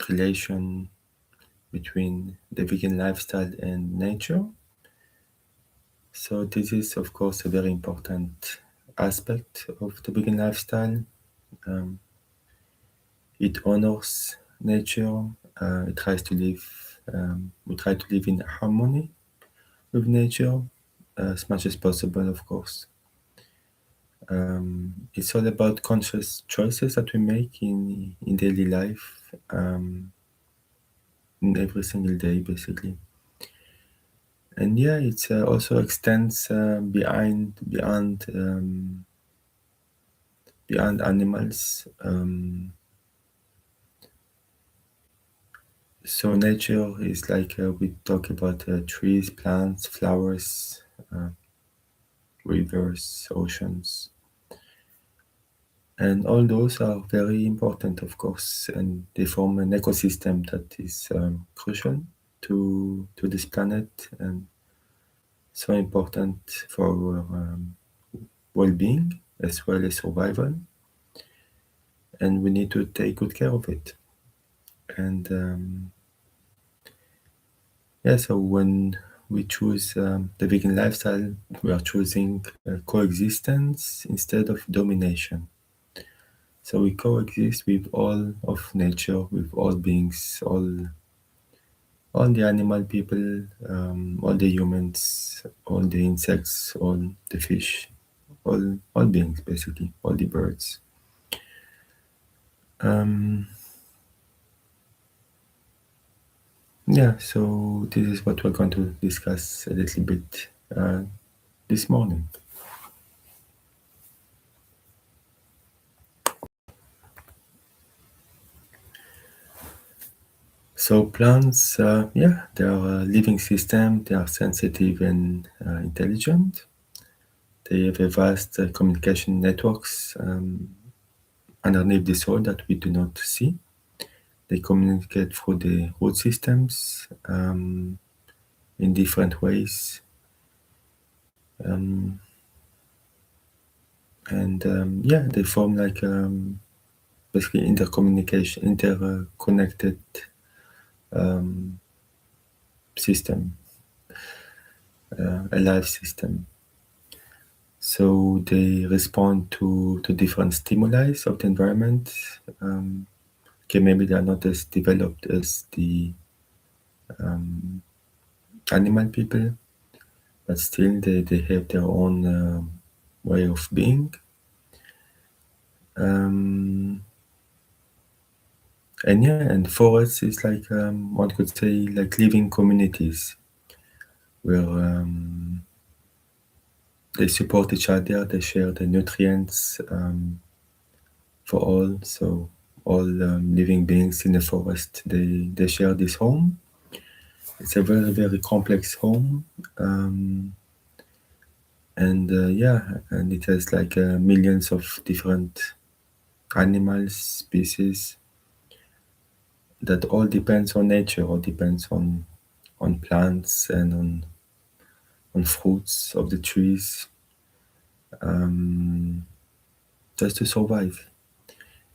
relation between the vegan lifestyle and nature. So this is, of course, a very important aspect of the vegan lifestyle. Um, it honors nature. It tries to live. We try to live in harmony with nature as much as possible, of course. It's all about conscious choices that we make in daily life, in every single day, basically. And yeah, it also extends beyond animals. So nature is like we talk about trees, plants, flowers, rivers, oceans, and all those are very important, of course, and they form an ecosystem that is crucial to this planet and so important for our well-being as well as survival. And we need to take good care of it. And so when we choose the vegan lifestyle, we are choosing coexistence instead of domination. So we coexist with all of nature, with all beings, all the animal people, all the humans, all the insects, all the fish, all beings basically, all the birds. So this is what we're going to discuss a little bit this morning. So plants, they are a living system. They are sensitive and intelligent. They have a vast communication networks underneath the soil that we do not see. They communicate through the root systems in different ways. They form like basically interconnected system, a life system. So they respond to different stimuli of the environment. Maybe they are not as developed as the animal people, but still they have their own way of being. And forests is like one could say like living communities where they support each other, they share the nutrients for all. So all living beings in the forest, they share this home. It's a very, very complex home. And it has like millions of different animals, species that all depends on nature, or depends on plants and on fruits of the trees, just to survive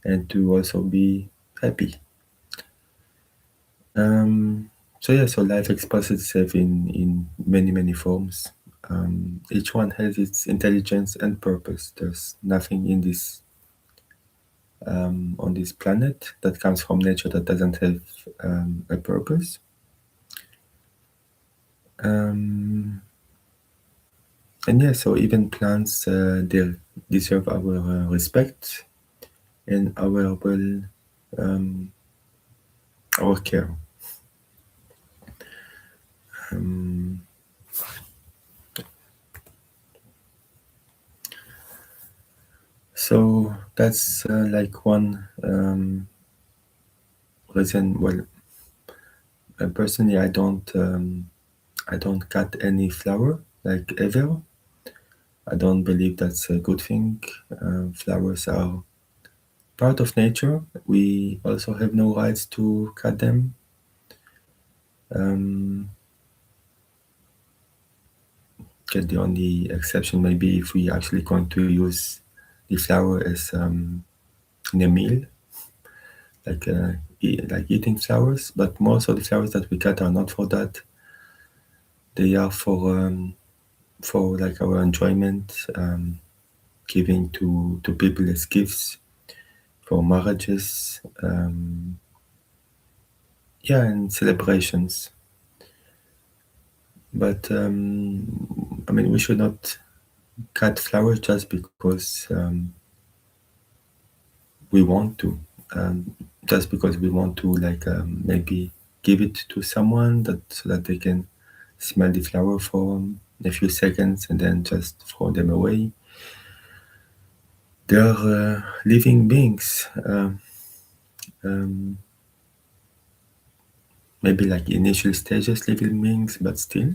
and to also be happy. So life expresses itself in many forms. Each one has its intelligence and purpose. There's nothing in this on this planet that comes from nature that doesn't have a purpose. So even plants, they deserve our respect and our our care. So that's like one reason. Well, personally, I don't cut any flower like ever. I don't believe that's a good thing. Flowers are part of nature. We also have no rights to cut them. The only exception may be if we actually going to use the flower as in a meal, like like eating flowers, but most of the flowers that we cut are not for that. They are for like our enjoyment, giving to people as gifts for marriages, and celebrations. But I mean, we should not cut flowers just because we want to, just because we want to, like maybe give it to someone so that they can smell the flower for a few seconds and then just throw them away. They are living beings, um, maybe like initial stages living beings, but still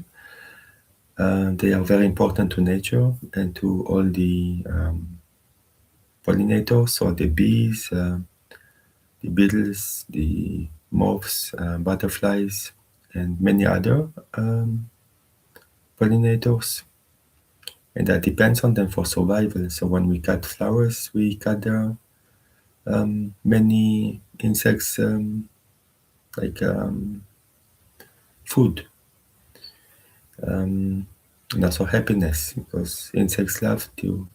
they are very important to nature and to all the pollinators, or the bees, the beetles, the moths, butterflies, and many other pollinators. And that depends on them for survival. So when we cut flowers, we cut their many insects, like food, and also happiness, because insects love to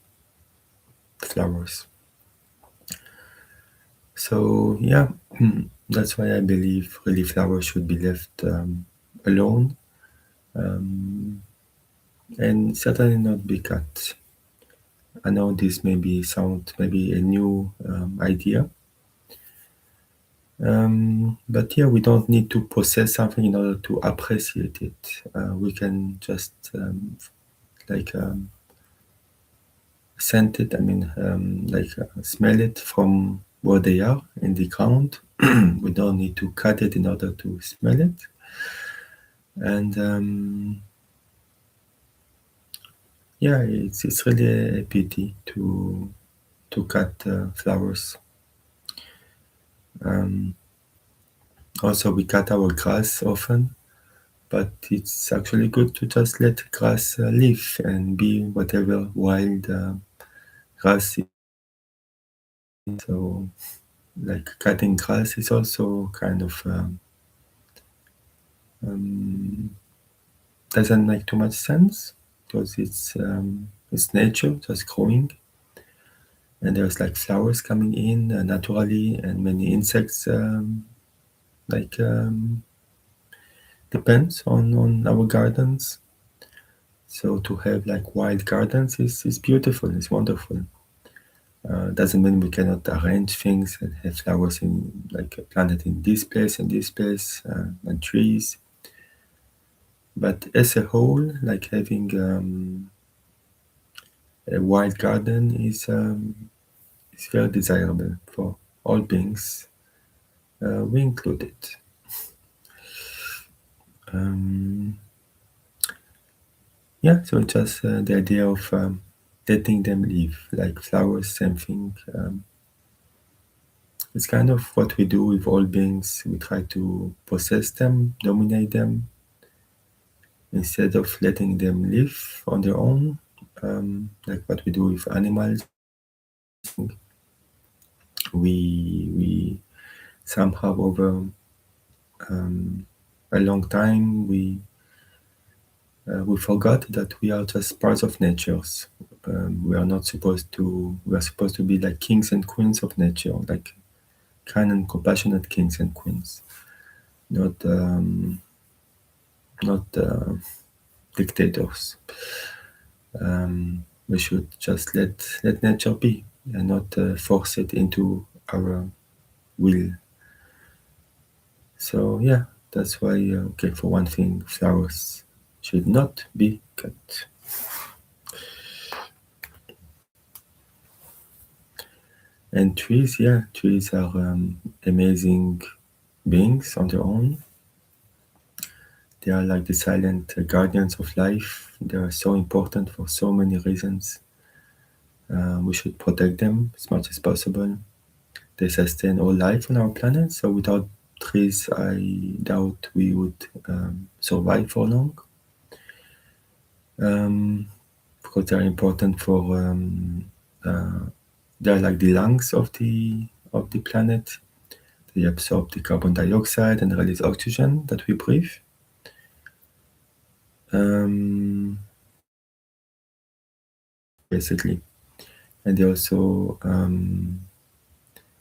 flowers. So yeah, that's why I believe really flowers should be left alone, and certainly not be cut. I know this sound maybe a new idea, but yeah, we don't need to possess something in order to appreciate it. We can just like scent it. I mean, smell it from where they are in the ground. We don't need to cut it in order to smell it. And yeah, it's really a pity to cut flowers. Also, we cut our grass often, but it's actually good to just let grass live and be whatever wild grass is. So, like cutting grass is also kind of doesn't make too much sense, because it's nature just growing, and there's like flowers coming in naturally, and many insects like depends on our gardens. So to have like wild gardens is beautiful, it's wonderful. Doesn't mean we cannot arrange things and have flowers in, like planted in this place and this place, and trees. But as a whole, like having a wild garden is very desirable for all beings, we included. Yeah, so just the idea of letting them live, like flowers, same thing. It's kind of what we do with all beings. We try to possess them, dominate them, instead of letting them live on their own, like what we do with animals. We somehow over a long time we forgot that we are just parts of nature. We are not supposed to. We are supposed to be like kings and queens of nature, like kind and compassionate kings and queens, not dictators. We should just let nature be and not force it into our will. So yeah, that's why okay, for one thing, flowers should not be cut. And trees, yeah, trees are amazing beings on their own. They are like the silent guardians of life. They are so important for so many reasons. We should protect them as much as possible. They sustain all life on our planet, so without trees, I doubt we would survive for long. Because they're important for they're like the lungs of the planet. They absorb the carbon dioxide and release oxygen that we breathe. Basically, and they also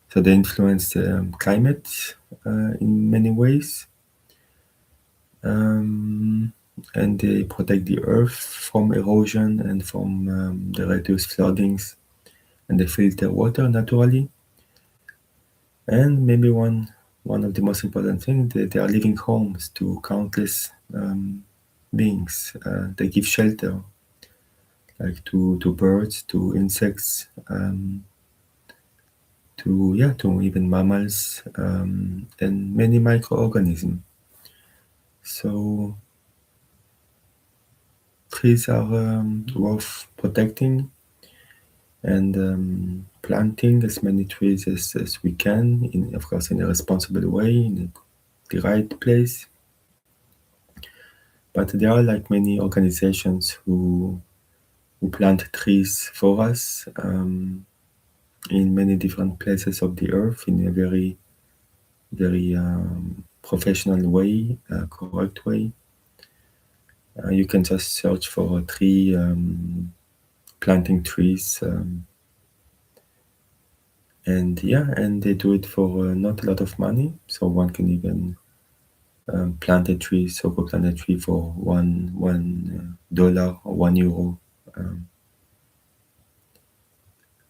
so they influence the climate in many ways, and they protect the earth from erosion and from the reduced floodings, and they filter water naturally. And maybe one of the most important things, they are living homes to countless beings. They give shelter, like to birds, to insects, to even mammals, and many microorganisms. So trees are worth protecting, and planting as many trees as we can, of course, in a responsible way, in the right place. But there are like many organizations who plant trees for us in many different places of the earth in a very, very professional way, correct way. You can just search for a tree, planting trees, and they do it for not a lot of money. So one can even plant a tree, so-called plant a tree for $1 or €1,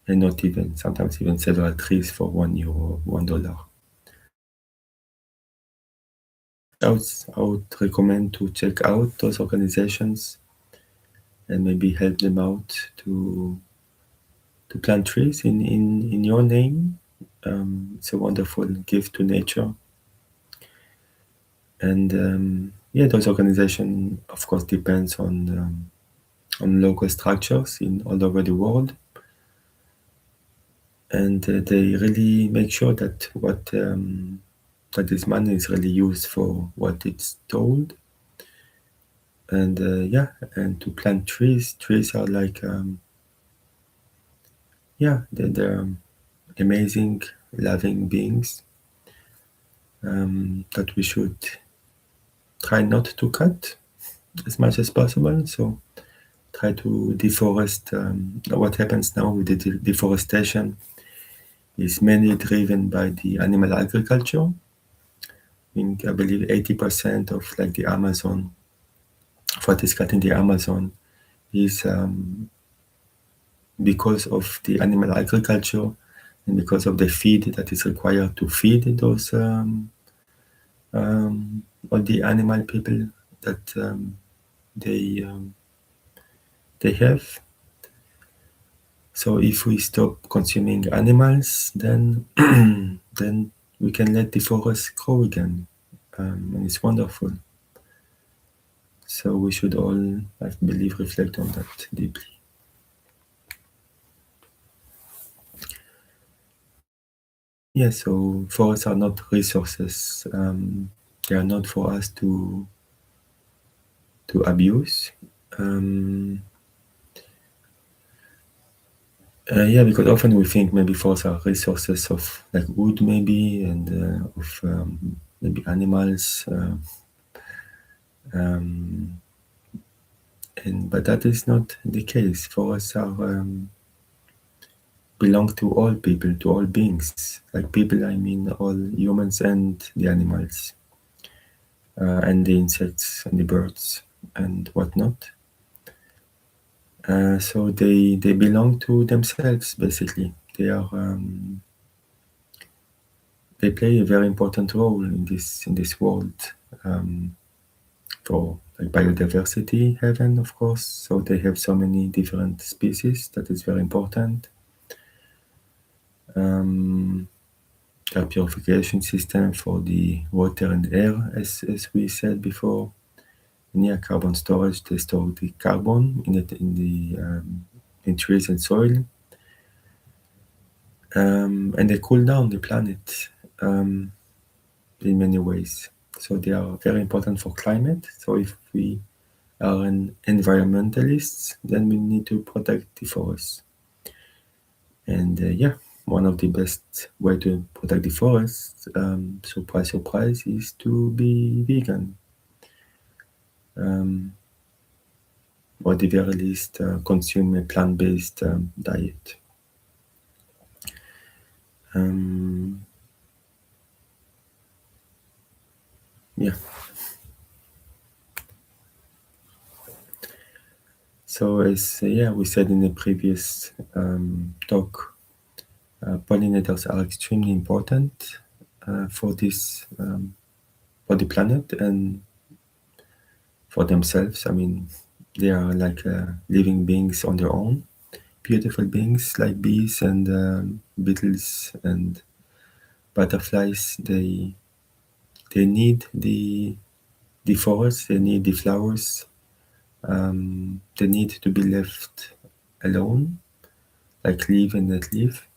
and not even sometimes even several trees for €1, $1. I would recommend to check out those organizations and maybe help them out to plant trees in your name. It's a wonderful gift to nature. And those organizations, of course, depends on local structures in all over the world, and they really make sure that that this money is really used for what it's told. And and to plant trees are like they're amazing, loving beings that we should try not to cut as much as possible. So try to deforest. What happens now with the deforestation is mainly driven by the animal agriculture. I believe 80% of like the Amazon, what is cut in the Amazon, is because of the animal agriculture and because of the feed that is required to feed those all the animal people that they they have. So if we stop consuming animals, then then we can let the forest grow again, and it's wonderful. So we should all, I believe, reflect on that deeply. Yeah, so forests are not resources. They are not for us to abuse. Because often we think maybe forests are resources of like wood, maybe, and of maybe animals, but that is not the case. Forests are belong to all people, to all beings. Like people, I mean all humans and the animals, and the insects and the birds and whatnot. So they belong to themselves basically. They play a very important role in this world, for like biodiversity, heaven, of course. So they have so many different species that is very important. Their purification system for the water and air, as we said before. Near carbon storage, they store the carbon in trees and soil, and they cool down the planet in many ways. So they are very important for climate. So if we are an environmentalists, then we need to protect the forests. And one of the best way to protect the forest, surprise, surprise, is to be vegan. Um, or at the very least, consume a plant-based diet. Yeah. So as we said in the previous talk, pollinators are extremely important for this for the planet and for themselves. I mean, they are like living beings on their own, beautiful beings like bees and beetles and butterflies. They need the forest. They need the flowers. They need to be left alone, like live and let live.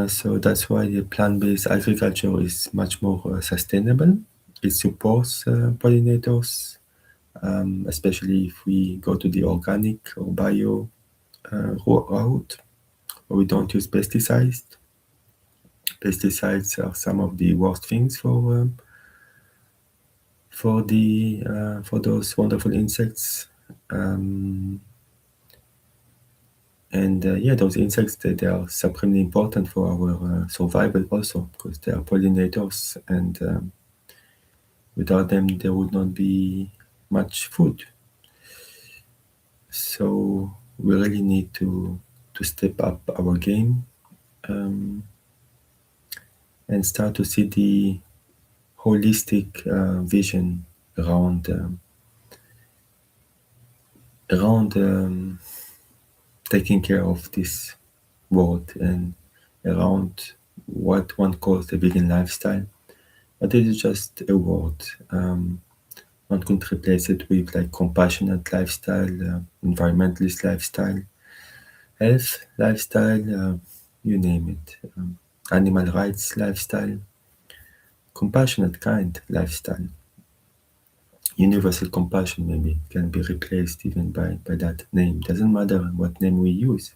So that's why the plant-based agriculture is much more sustainable. It supports pollinators, especially if we go to the organic or bio route, where we don't use pesticides. Pesticides are some of the worst things for those wonderful insects. And those insects, they are supremely important for our survival also, because they are pollinators, and without them there would not be much food. So we really need to step up our game and start to see the holistic vision around taking care of this world and around what one calls the vegan lifestyle. But it is just a word. One could replace it with like compassionate lifestyle, environmentalist lifestyle, health lifestyle, you name it. Animal rights lifestyle, compassionate kind lifestyle. Universal compassion maybe can be replaced even by that name. Doesn't matter what name we use.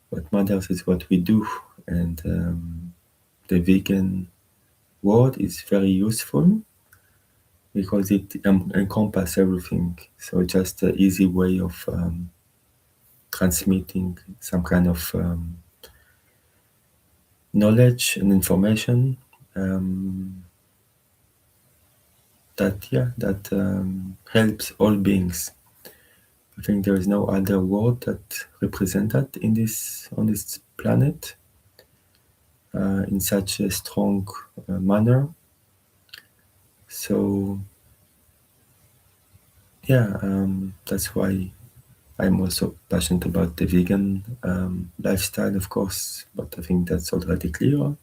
What matters is what we do. And the vegan word is very useful because it encompasses everything. So just an easy way of transmitting some kind of knowledge and information that helps all beings. I think there is no other word that represents that in this on this planet in such a strong manner. So that's why I'm also passionate about the vegan lifestyle, of course, but I think that's already clear.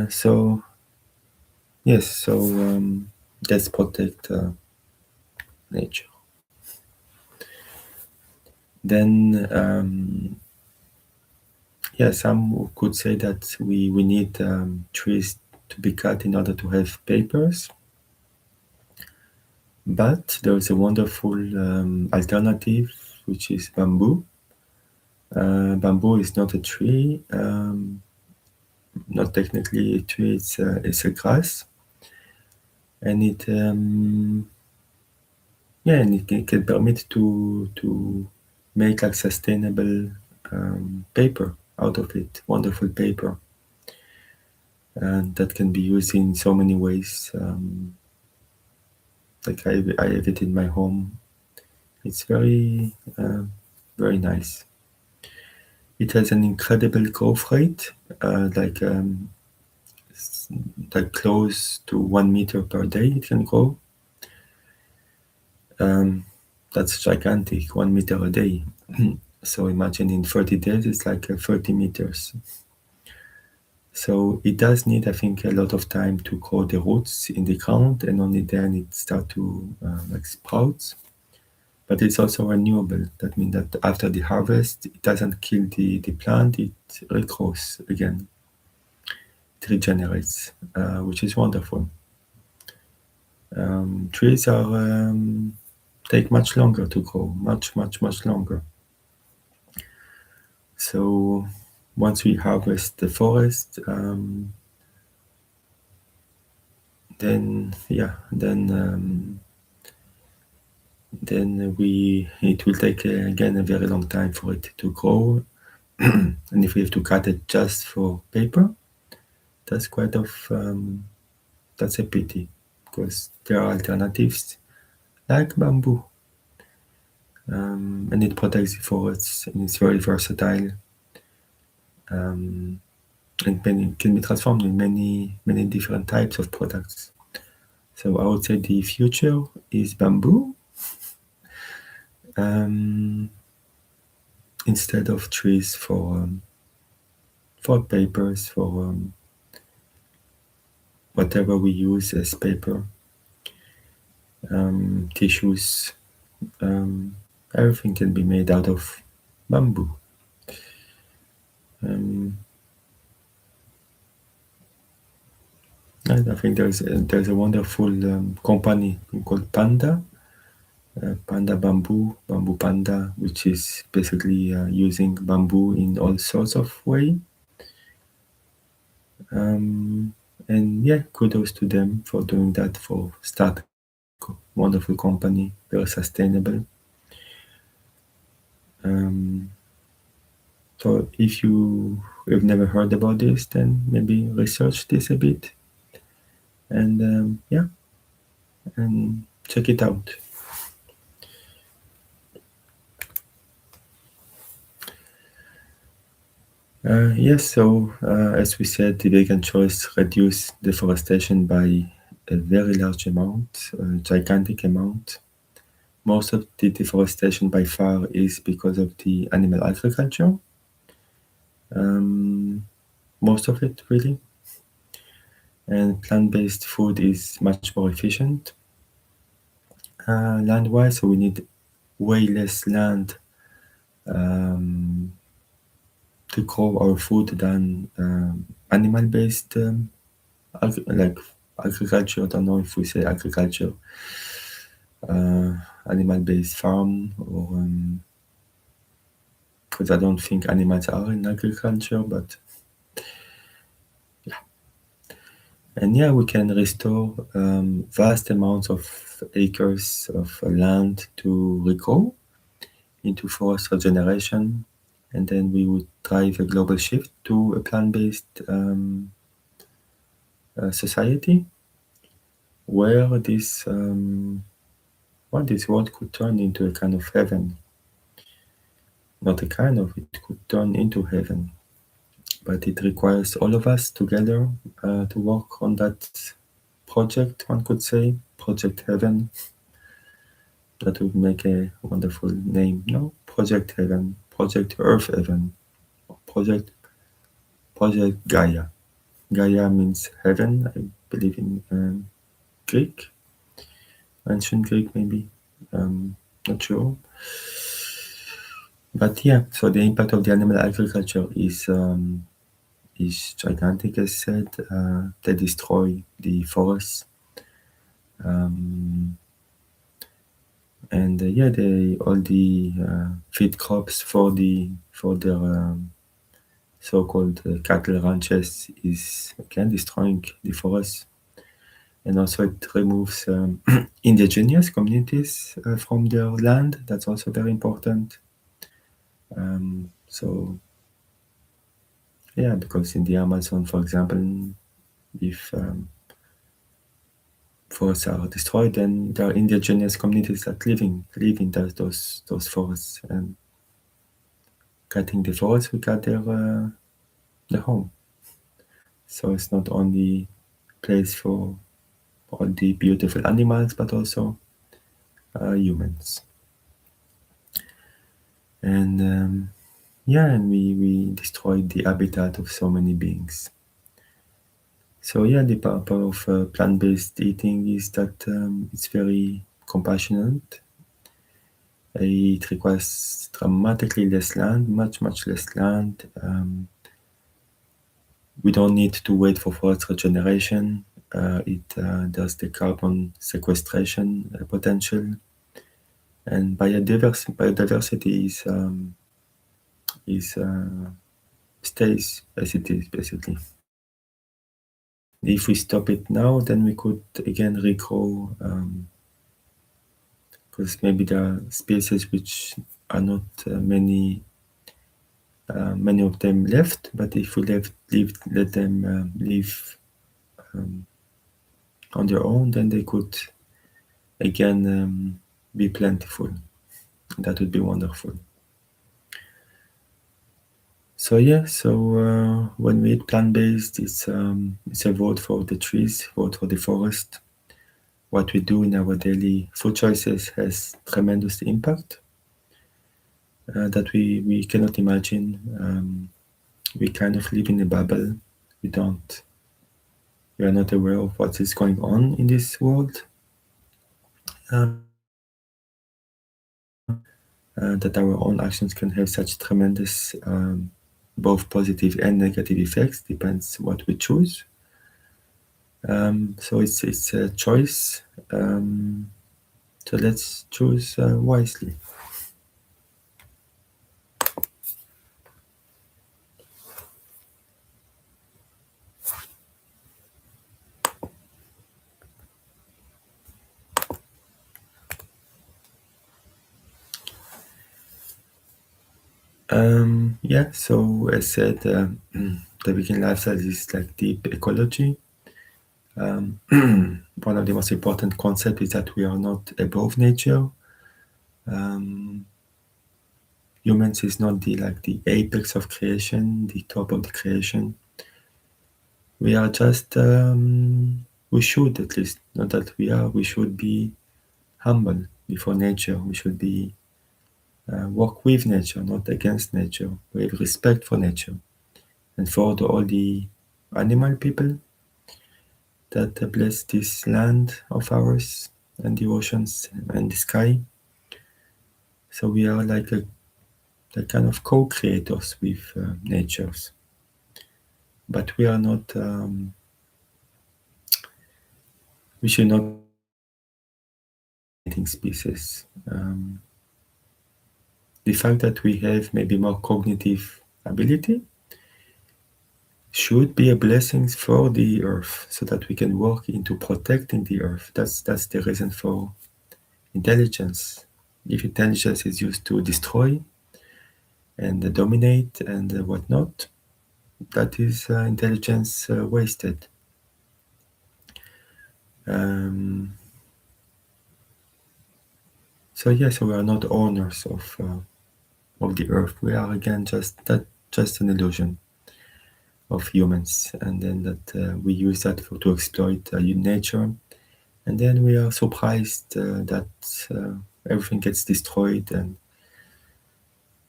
So yes, so let's protect nature. Then some could say that we need trees to be cut in order to have papers. But there is a wonderful alternative, which is bamboo. Bamboo is not a tree, not technically a tree, it's a grass. And it can permit to make like sustainable paper out of it, wonderful paper. And that can be used in so many ways. Like I have it in my home. It's very, very nice. It has an incredible growth rate, like close to 1 meter per day it can grow. That's gigantic, 1 meter a day. So imagine in 30 days, it's like 30 meters. So it does need, I think, a lot of time to grow the roots in the ground, and only then it start to like sprouts. But it's also renewable. That means that after the harvest, it doesn't kill the plant, it regrows again. It regenerates, which is wonderful. Trees are take much longer to grow, much longer. So once we harvest the forest, then yeah, then it will take again a very long time for it to grow. And if we have to cut it just for paper, that's that's a pity, because there are alternatives like bamboo, and it protects the forests, and it's very versatile, and can be transformed in many different types of products. So I would say the future is bamboo, instead of trees for papers, for whatever we use as paper, tissues, everything can be made out of bamboo. And I think there's a wonderful company called Panda Bamboo, Bamboo Panda, which is basically using bamboo in all sorts of way. And yeah, kudos to them for doing that, for starting a wonderful company, very sustainable. So if you have never heard about this, then maybe research this a bit, and yeah, and check it out. Yes, so as we said, the vegan choice reduce deforestation by a very large amount, a gigantic amount. Most of the deforestation by far is because of the animal agriculture. Most of it, really. And plant-based food is much more efficient land-wise, so we need way less land to grow our food than animal-based like agriculture. I don't know if we say agriculture, animal-based farm, or because I don't think animals are in agriculture, but yeah. And yeah, we can restore vast amounts of acres of land to regrow into forest regeneration, and then we would drive a global shift to a plant-based society, where this world could turn into a kind of heaven. Not a kind of, it could turn into heaven. But it requires all of us together to work on that project, one could say, Project Heaven. That would make a wonderful name, no? Project Heaven, Project Earth Heaven, Project Gaia. Gaia means heaven, I believe, in Greek, ancient Greek maybe, not sure. But yeah, so the impact of the animal agriculture is gigantic, as said. They destroy the forests, and yeah, all the feed crops for their so-called cattle ranches is again destroying the forest, and also it removes indigenous communities from their land. That's also very important. So yeah, because in the Amazon, for example, if forests are destroyed, then there are indigenous communities that live in those forests, and cutting the forest, we cut their home. So it's not only place for all the beautiful animals, but also humans. And yeah, and we destroyed the habitat of so many beings. So yeah, the power of plant-based eating is that it's very compassionate. It requires dramatically less land, much less land. We don't need to wait for forest regeneration. It does the carbon sequestration potential, and biodiversity is stays as it is, basically. If we stop it now, then we could again regrow, because maybe there are species which are not many of them left. But if we let them live on their own, then they could again be plentiful. That would be wonderful. So yeah, when we eat plant-based, it's a vote for the trees, vote for the forest. What we do in our daily food choices has tremendous impact that we cannot imagine. We kind of live in a bubble. We are not aware of what is going on in this world. That our own actions can have such tremendous both positive and negative effects, depends what we choose. So it's a choice. So let's choose wisely. Yeah, so as said, the vegan lifestyle is like deep ecology. One of the most important concepts is that we are not above nature. Humans is not the apex of creation, the top of the creation. We are just we should, at least, not that we should be humble before nature. We should be work with nature, not against nature. We have respect for nature and for all the animal people that bless this land of ours and the oceans and the sky. So we are like the kind of co-creators with natures, but we are not. We should not be species. The fact that we have maybe more cognitive ability should be a blessing for the earth, so that we can work into protecting the earth. That's the reason for intelligence. If intelligence is used to destroy and dominate and whatnot, that is intelligence wasted. So we are not owners of the earth. We are again just an illusion of humans, and then that we use that to exploit nature, and then we are surprised that everything gets destroyed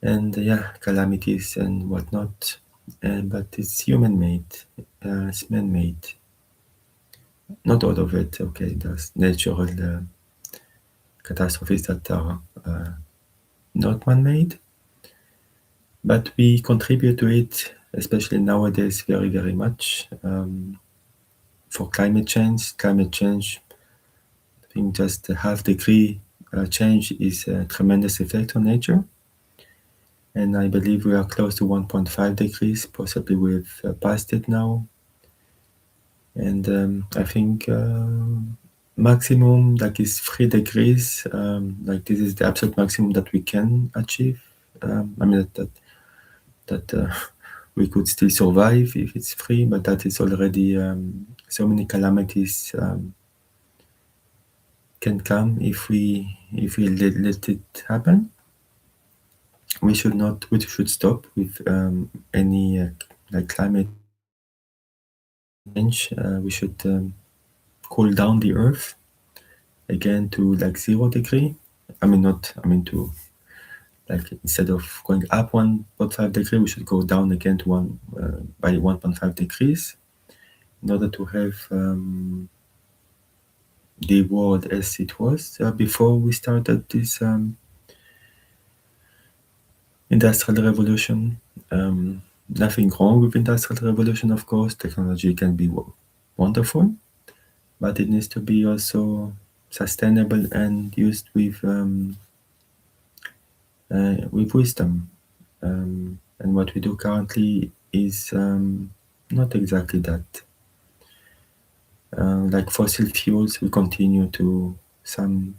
and calamities and whatnot. But it's human-made, it's man-made. Not all of it. Okay, there's natural catastrophes that are not man-made, but we contribute to it, especially nowadays, very, very much. For climate change, I think just a half degree change is a tremendous effect on nature. And I believe we are close to 1.5 degrees, possibly we've passed it now. And I think maximum is 3 degrees. This is the absolute maximum that we can achieve. I mean that we could still survive if it's 3, but that is already so many calamities can come if we let it happen. We should stop with any climate change. We should cool down the earth again to 0 degree. To instead of going up 1.5 degree, we should go down again to by 1.5 degrees in order to have the world as it was before we started this industrial revolution. Nothing wrong with industrial revolution, of course. Technology can be wonderful, but it needs to be also sustainable and used with wisdom. And what we do currently is not exactly that. Like fossil fuels, we continue to some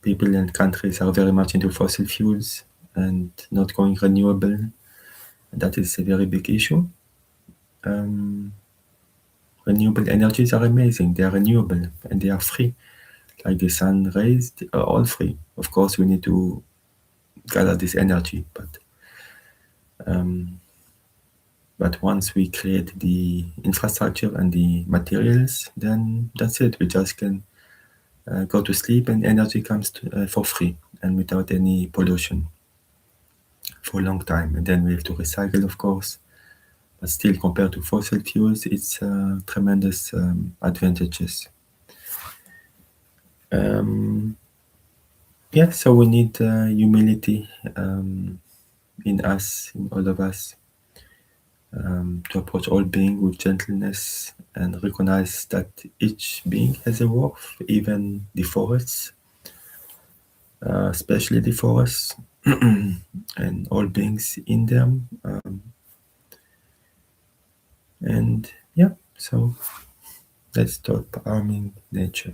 people and countries are very much into fossil fuels and not going renewable. That is a very big issue. Renewable energies are amazing. They are renewable and they are free. Like the sun rays are all free. Of course, we need to gather this energy, but once we create the infrastructure and the materials, then that's it. We just can go to sleep and energy comes for free and without any pollution for a long time. And then we have to recycle, of course. But still, compared to fossil fuels, it's tremendous advantages. Yeah, so we need humility in us, in all of us, to approach all being with gentleness and recognize that each being has a worth, even the forests, especially the forests, and all beings in them. And yeah, so let's stop harming nature.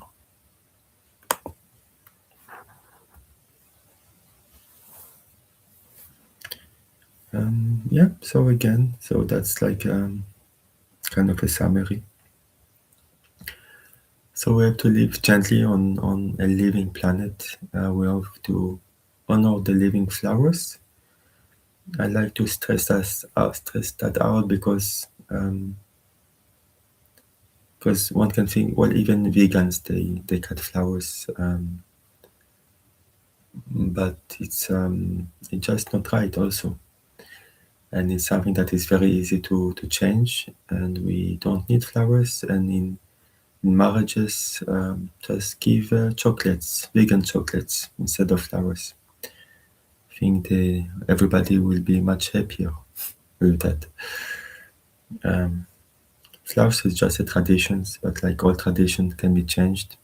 Yeah, so again, so that's like kind of a summary. So we have to live gently on a living planet. We have to honor the living flowers. I like to stress that out because one can think, well, even vegans they cut flowers, but it's just not right also, and it's something that is very easy to change, and we don't need flowers. And in marriages, just give chocolates, vegan chocolates instead of flowers. I think everybody will be much happier with that. Flowers is just a tradition, but like all traditions can be changed.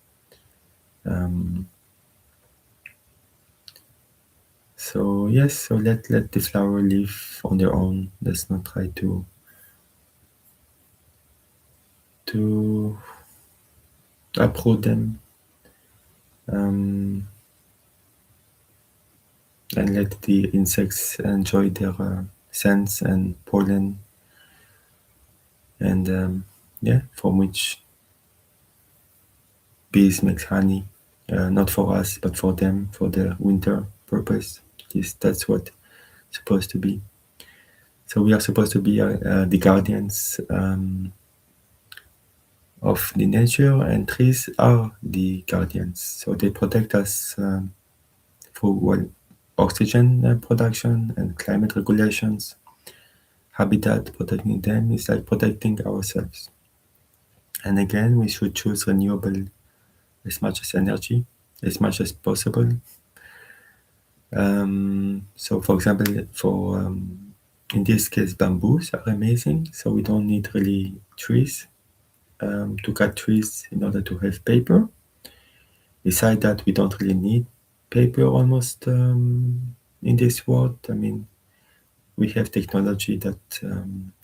So yes, so let the flower live on their own. Let's not try to uproot them, and let the insects enjoy their scents and pollen, and yeah, from which bees makes honey, not for us but for them, for their winter purpose. That's what it's supposed to be. So we are supposed to be the guardians of the nature, and trees are the guardians. So they protect us for oxygen production and climate regulations. Habitat, protecting them is like protecting ourselves. And again, we should choose renewable as much as energy, as much as possible. So for example, in this case, bamboos are amazing. So we don't need really trees to cut trees in order to have paper. Besides that, we don't really need paper almost in this world. I mean, we have technology that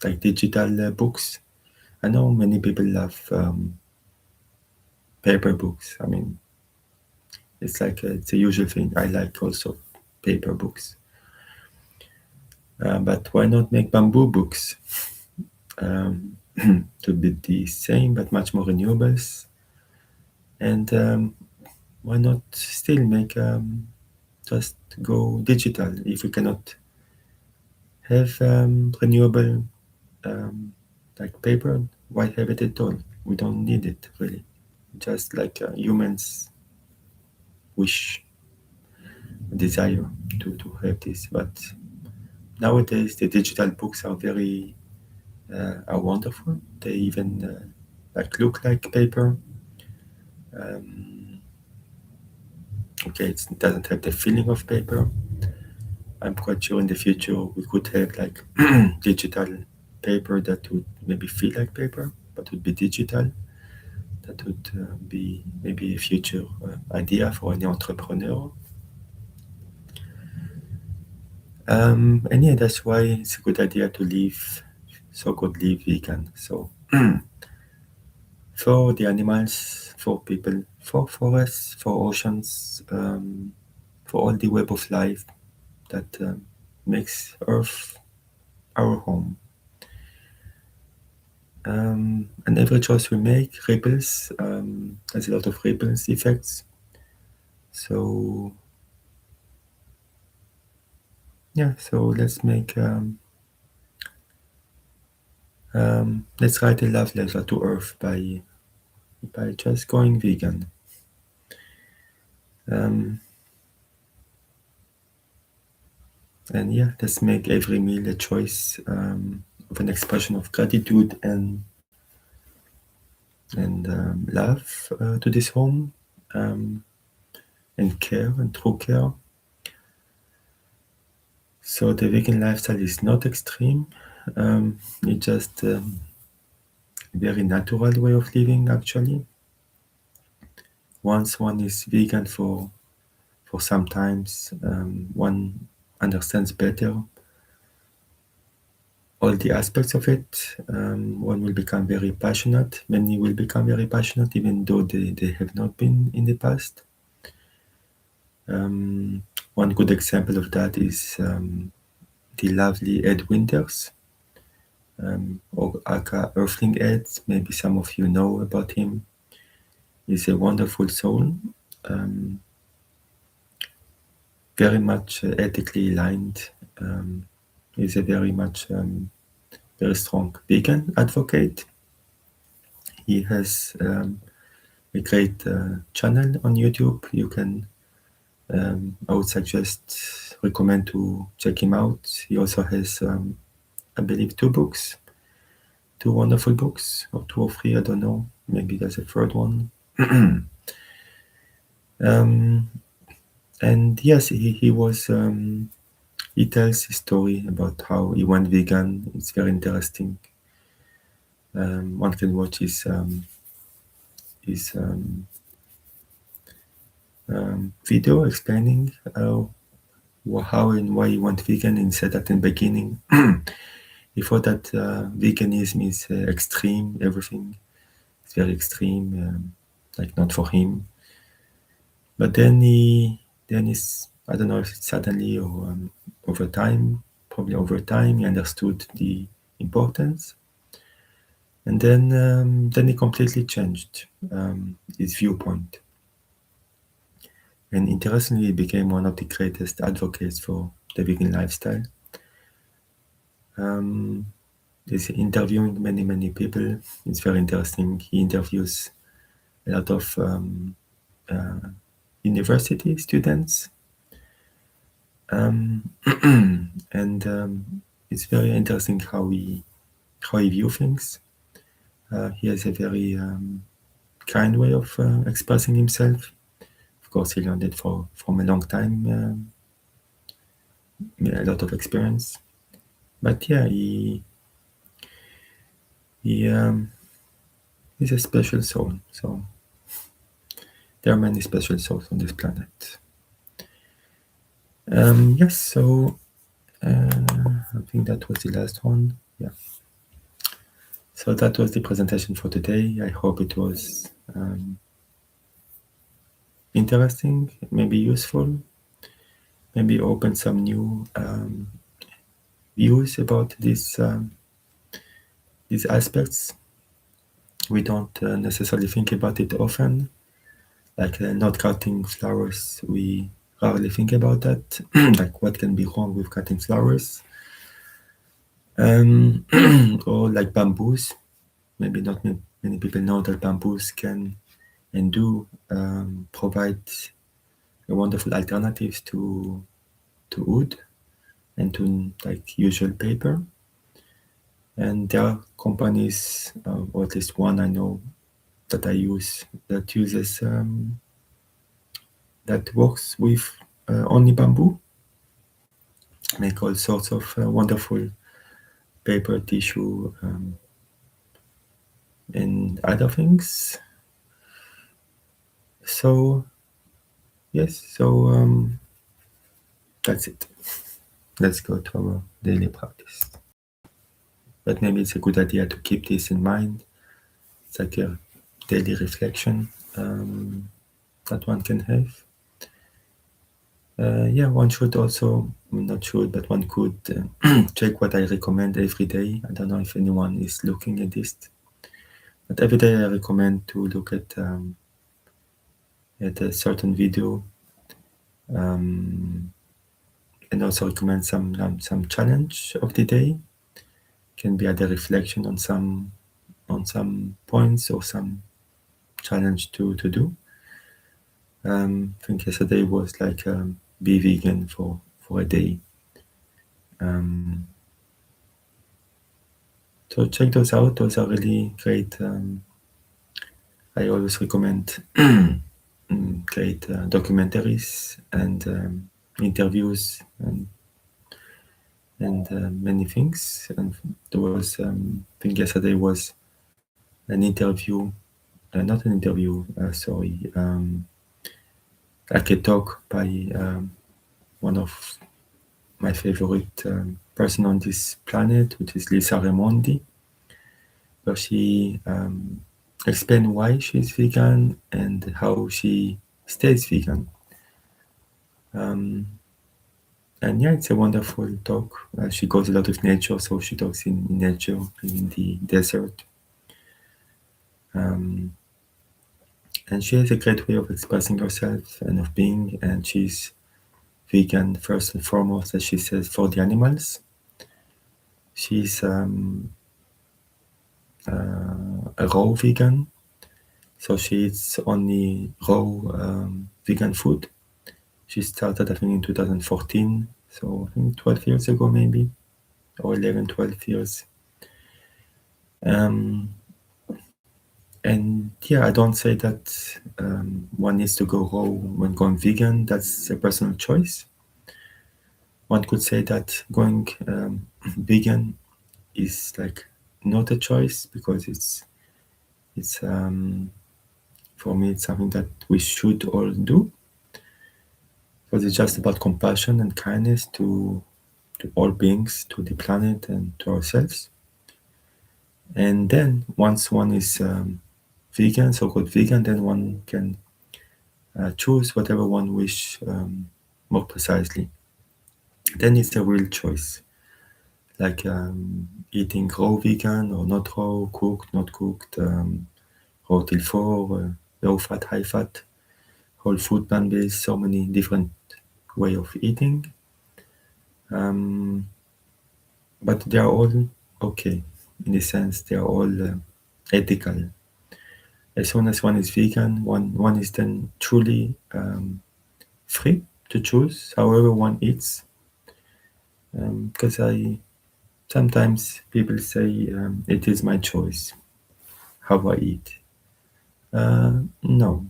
like digital books. I know many people love paper books. I mean, it's like it's a usual thing. I like also paper books. But why not make bamboo books? To be the same but much more renewables. And why not still make just go digital if we cannot have renewable like paper? Why have it at all? We don't need it really. Just like humans wish, desire to have this. But nowadays the digital books are very are wonderful. They even like look like paper. Okay, it doesn't have the feeling of paper. I'm quite sure in the future we could have like digital paper that would maybe feel like paper, but would be digital. That would be maybe a future idea for any entrepreneur. And yeah, that's why it's a good idea to live so-called live vegan. So for the animals, for people, for forests, for oceans, for all the web of life that makes Earth our home. And every choice we make ripples, has a lot of ripples effects. So yeah, so let's write a love letter to Earth by just going vegan. Um, and yeah, let's make every meal a choice of an expression of gratitude and love to this home, um, and care and true care. So the vegan lifestyle is not extreme. It's just a very natural way of living. Actually, once one is vegan for sometimes, one understands better all the aspects of it. One will become very passionate. Many will become very passionate, even though they have not been in the past. One good example of that is the lovely Ed Winters, or aka Earthling Ed. Maybe some of you know about him. He's a wonderful soul, um, very much ethically aligned. He's a very strong vegan advocate. He has a great channel on YouTube. I would recommend to check him out. He also has, I believe, two wonderful books, or two or three, I don't know. Maybe there's a third one. um, and yes, he tells his story about how he went vegan. It's very interesting. One can watch his video explaining how and why he went vegan. And said that in the beginning, he thought that veganism is extreme. Everything is very extreme, like not for him. But then he's, I don't know if it's suddenly or over time, probably over time, he understood the importance, and then he completely changed his viewpoint. And interestingly, he became one of the greatest advocates for the vegan lifestyle. He's interviewing many people. It's very interesting. He interviews a lot of uh, university students, and it's very interesting how he view things. He has a very kind way of expressing himself. Of course, he learned it from a long time, a lot of experience. But yeah, he he's a special soul. So there are many special souls on this planet. Yes. So I think that was the last one. Yeah. So that was the presentation for today. I hope it was interesting, maybe useful, maybe open some new views about these aspects. We don't necessarily think about it often, like not cutting flowers. We rarely think about that, like what can be wrong with cutting flowers, or like bamboos. Maybe not many people know that bamboos can and do provide a wonderful alternatives to wood and to like usual paper. And there are companies, or at least one I know that I use, that uses that works with only bamboo, make all sorts of wonderful paper, tissue, and other things. So yes, so that's it. let's go to our daily practice. But maybe it's a good idea to keep this in mind. It's like a daily reflection that one can have. Yeah, one should also, not should, but one could check what I recommend every day. I don't know if anyone is looking at this, but every day I recommend to look at a certain video, and also recommend some challenge of the day. Can be either reflection on some points or some challenge to do. I think yesterday was like be vegan for a day. So check those out. Those are really great. I always recommend great documentaries and interviews and many things. And there was, I think yesterday was an interview, not an interview, sorry, like a talk by one of my favorite person on this planet, which is Lisa Raimondi, where she explained why she's vegan and how she stays vegan. And yeah, it's a wonderful talk. She goes a lot of nature, so she talks in nature, in the desert. And she has a great way of expressing herself and of being, and she's vegan first and foremost, as she says, for the animals. She's a raw vegan, so she eats only raw vegan food. She started, I think, in 2014, so I think 12 years ago maybe, or 11, 12 years. And yeah, I don't say that one needs to go raw when going vegan. That's a personal choice. One could say that going vegan is like not a choice, because it's for me it's something that we should all do, because it's just about compassion and kindness to all beings, to the planet and to ourselves. And then once one is vegan, so-called vegan, then one can choose whatever one wish more precisely. Then it's a real choice, like eating raw vegan or not raw, cooked, not cooked, raw till four, low fat, high fat, whole food, plant-based, so many different way of eating. But they are all okay, in the sense they are all ethical. As soon as one is vegan, one is then truly free to choose however one eats. Because sometimes people say it is my choice how I eat. No.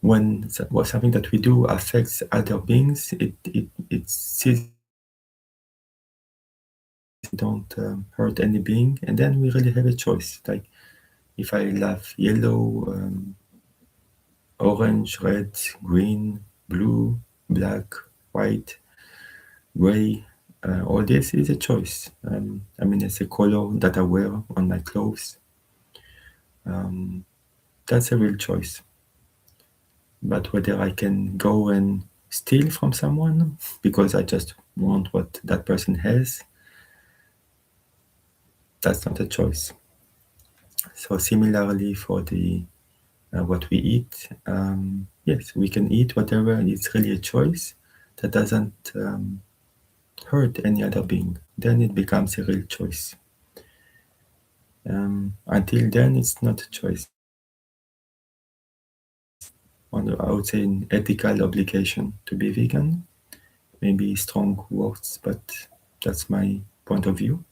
When something that we do affects other beings, it ceases to be our choice. Don't hurt any being, and then we really have a choice. Like if I love yellow, orange, red, green, blue, black, white, gray, all this is a choice. I mean, it's a color that I wear on my clothes. That's a real choice. But whether I can go and steal from someone because I just want what that person has, that's not a choice. So similarly for the what we eat, yes, we can eat whatever. It's really a choice that doesn't hurt any other being. Then it becomes a real choice. Until then, it's not a choice. I would say an ethical obligation to be vegan. Maybe strong words, but that's my point of view.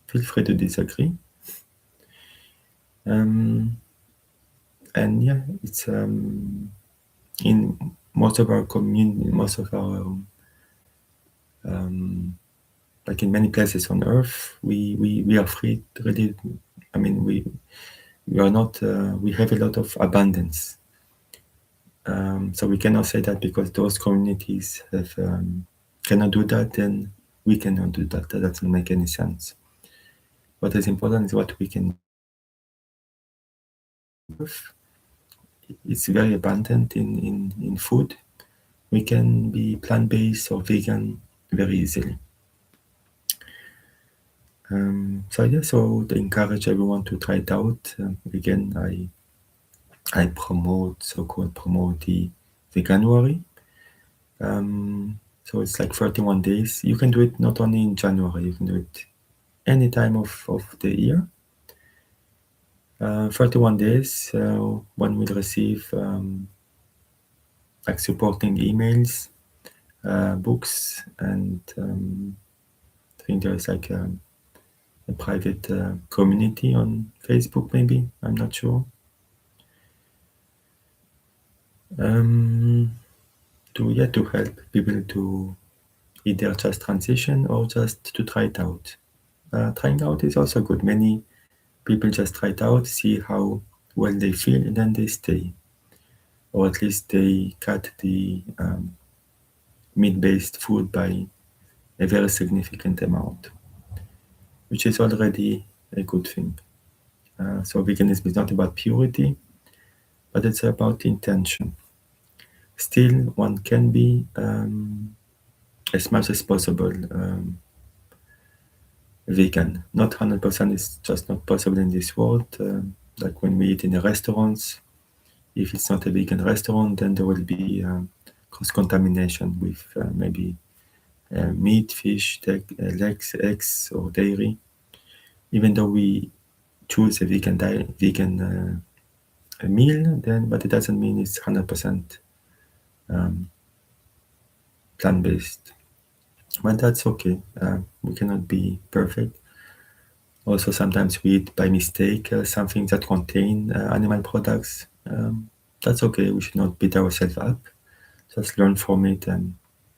Feel free to disagree. And yeah, it's in most of our community, most of our like in many places on Earth, we are free. Really, I mean, we are not. We have a lot of abundance. So we cannot say that because those communities have, cannot do that, then we cannot do that. That doesn't make any sense. What is important is what we can do. It's very abundant in food. We can be plant-based or vegan very easily. So to encourage everyone to try it out. Again, I promote the Veganuary. So it's like 31 days. You can do it not only in January, you can do it any time of the year. 31 days, one will receive like supporting emails, books, and I think there's like a private community on Facebook, maybe, I'm not sure. To help people to either just transition or just to try it out. Trying out is also good. Many people just try it out, see how well they feel, and then they stay. Or at least they cut the meat-based food by a very significant amount, which is already a good thing. So veganism is not about purity, but it's about intention. Still, one can be, as much as possible, vegan. Not 100% is just not possible in this world. Like when we eat in the restaurants, if it's not a vegan restaurant, then there will be cross-contamination with maybe meat, fish, legs, eggs, or dairy. Even though we choose a vegan a meal, but it doesn't mean it's 100% plant-based. But that's okay. We cannot be perfect. Also, sometimes we eat by mistake something that contain animal products. That's okay. We should not beat ourselves up. Just learn from it and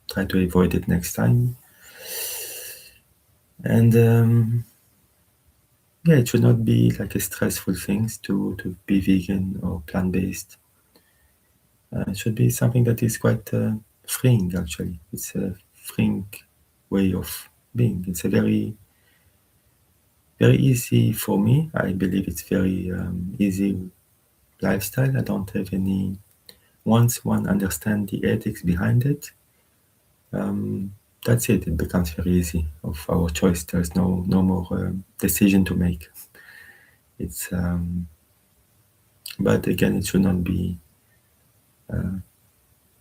try to avoid it next time. And it should not be like a stressful thing to be vegan or plant-based. It should be something that is quite freeing, actually. It's a freeing way of being. It's a very, very easy for me. I believe it's very easy lifestyle. I don't have any. Once one understands the ethics behind it, that's it. It becomes very easy of our choice. There's no more decision to make. It's but again, it should not be.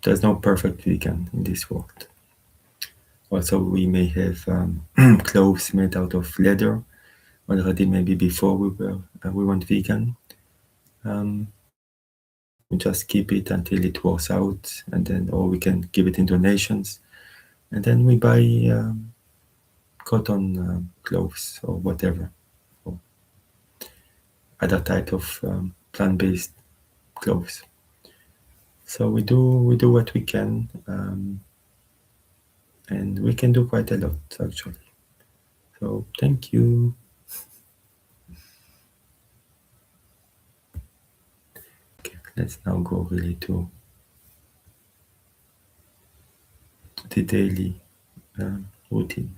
There's no perfect vegan in this world. Also, we may have clothes made out of leather already. Maybe before we went vegan. We just keep it until it wears out, and then, or we can give it in donations, and then we buy cotton clothes or whatever, or other type of plant-based clothes. So we do what we can, and we can do quite a lot actually. So thank you. Okay, let's now go really to the daily routine.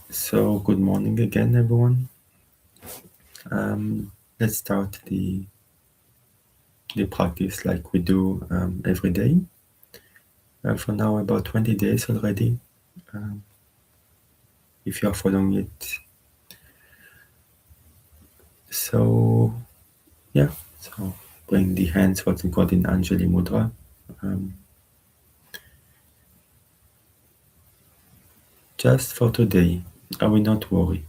So good morning again, everyone. Let's start the practice like we do every day. For now, about 20 days already. If you are following it. So, so bring the hands, what's called in Anjali Mudra. Just for today, I will not worry.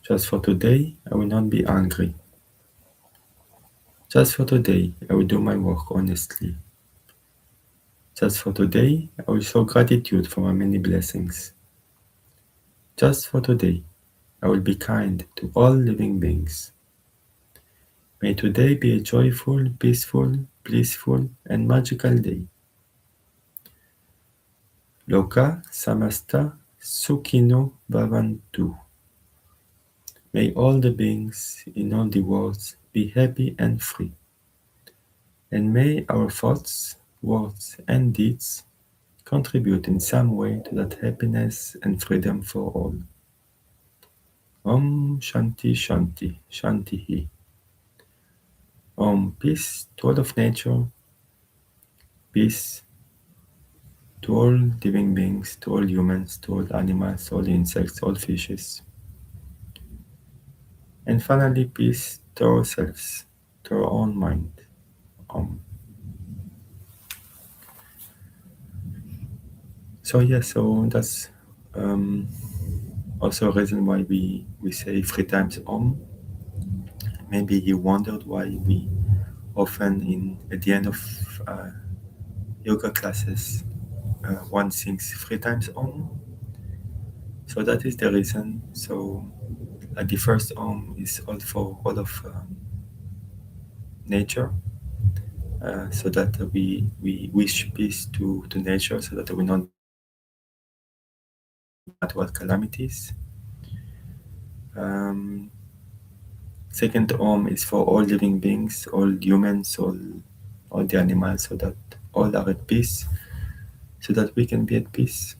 Just for today, I will not be angry. Just for today, I will do my work honestly. Just for today, I will show gratitude for my many blessings. Just for today, I will be kind to all living beings. May today be a joyful, peaceful, blissful, and magical day. Loka samasta sukhino bhavantu. May all the beings in all the worlds be happy and free. And may our thoughts, words, and deeds contribute in some way to that happiness and freedom for all. Om Shanti Shanti Shanti. Om peace to all of nature, peace to all living beings, to all humans, to all animals, all insects, all fishes. And finally, peace to ourselves, to our own mind. Om. So that's um, also a reason why we say 3 times Om. Maybe you wondered why we often at the end of uh, yoga classes one sings 3 times Om. So that is the reason. So the first Om is all for all of nature, so that we wish peace to nature, so that we not natural calamities. Um, Second Om is for all living beings, all humans, all the animals, so that all are at peace, so that we can be at peace.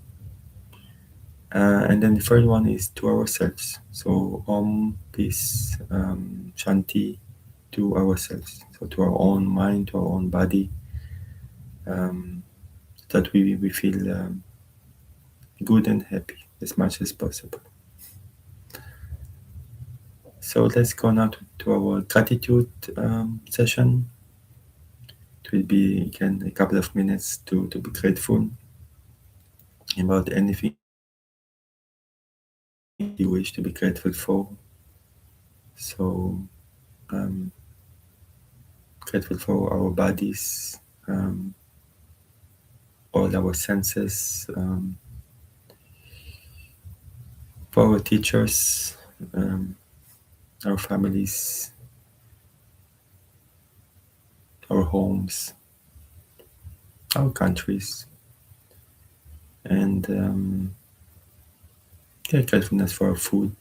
And then the third one is to ourselves. So Om, peace, Shanti, to ourselves. So to our own mind, to our own body, so that we feel good and happy as much as possible. So let's go now to our gratitude session. It will be again a couple of minutes to be grateful about anything you wish to be grateful for. So grateful for our bodies, all our senses, for our teachers, our families, our homes, our countries, and gratefulness for our food,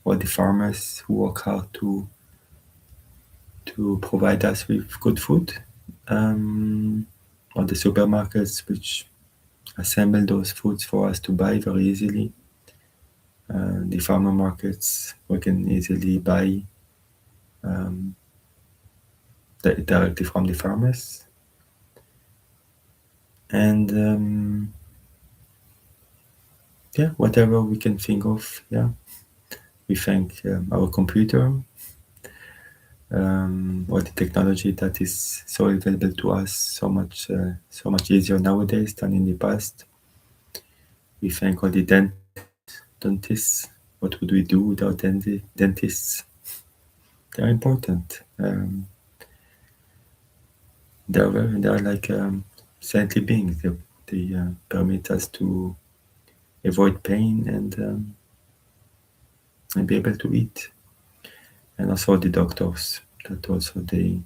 all the farmers who work hard to provide us with good food, all the supermarkets which assemble those foods for us to buy very easily, the farmer markets we can easily buy directly from the farmers, and whatever we can think of. We thank our computer, or the technology that is so available to us, so much easier nowadays than in the past. We thank all the dentists. What would we do without dentists? They're important. They're like saintly beings. They permit us to avoid pain and be able to eat. And also the doctors, that also they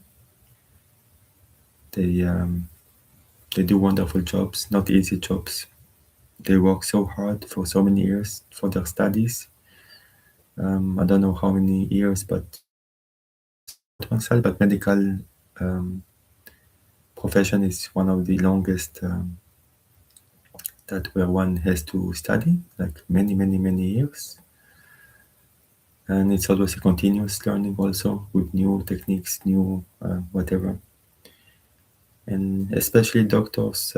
do wonderful jobs, not easy jobs. They work so hard for so many years for their studies. I don't know how many years, but medical profession is one of the longest that where one has to study, like many years. And it's always a continuous learning also with new techniques, new whatever. And especially doctors,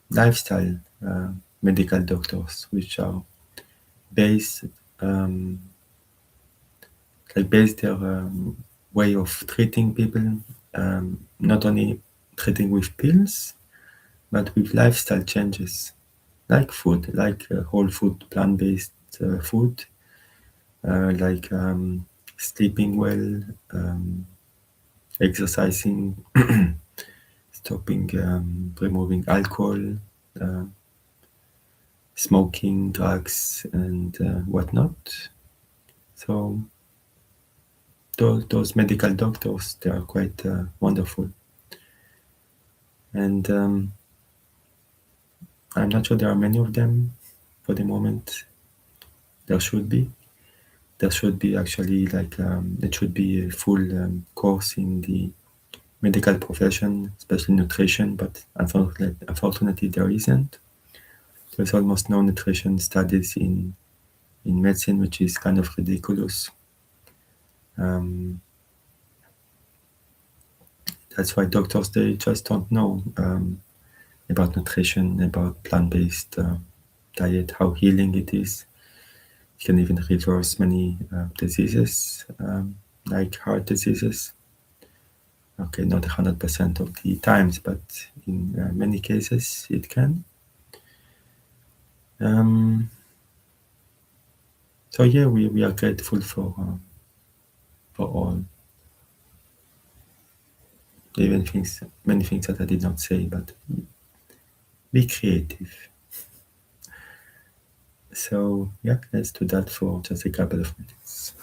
lifestyle medical doctors, which are based base their way of treating people, not only treating with pills, but with lifestyle changes, like food, like whole food, plant-based food, like sleeping well, exercising, stopping, removing alcohol, uh, smoking, drugs, and whatnot. So those medical doctors, they are quite wonderful. And I'm not sure there are many of them for the moment. There should be. There should be actually it should be a full course in the medical profession, especially nutrition, but unfortunately there isn't. There's almost no nutrition studies in medicine, which is kind of ridiculous. That's why doctors, they just don't know about nutrition, about plant-based diet, how healing it is. It can even reverse many diseases, like heart diseases. Okay, not 100% of the times, but in many cases it can. So yeah, we are grateful for all, even many things that I did not say, but be creative. So yeah, let's do that for just a couple of minutes.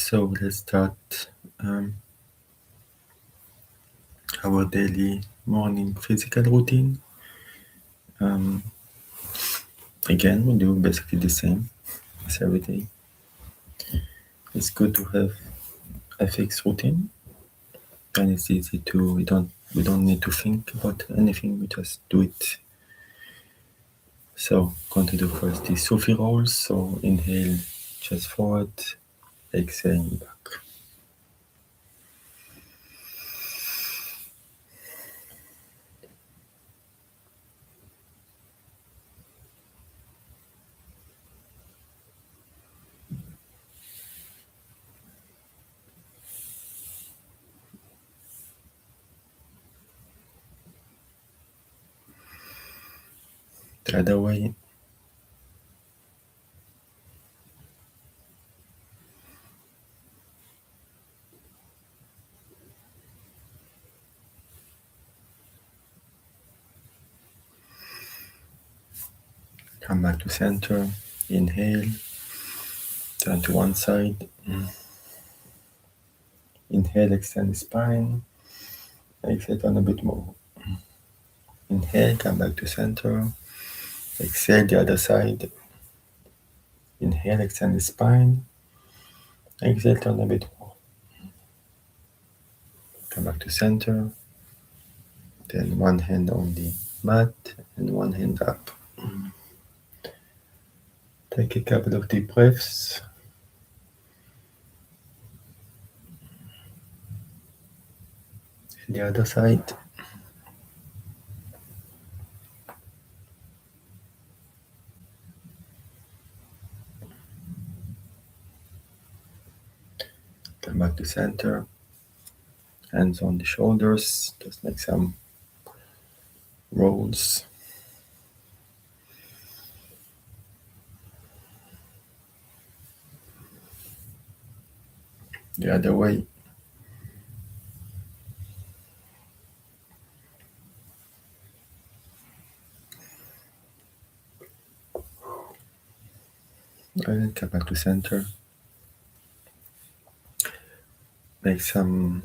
So let's start our daily morning physical routine. Again, we do basically the same as every day. It's good to have a fixed routine, and it's easy to we don't need to think about anything. We just do it. So, going to do first the Sufi rolls. So inhale, chest forward, exhale back. The other way. Come back to center. Inhale, turn to one side. Inhale, extend the spine. Exhale, turn a bit more. Inhale, come back to center. Exhale, the other side. Inhale, extend the spine. Exhale, turn a bit more. Come back to center. Then one hand on the mat and one hand up. Take a couple of deep breaths. The other side. Come back to center. Hands on the shoulders. Just make some rolls. The other way. And come back to center. Make some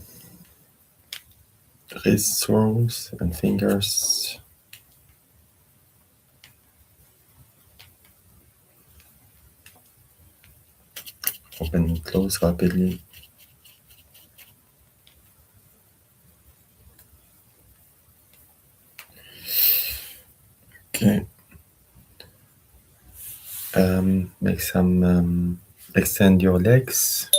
wrist rolls and fingers. Open and close rapidly. Okay. Make some extend your legs.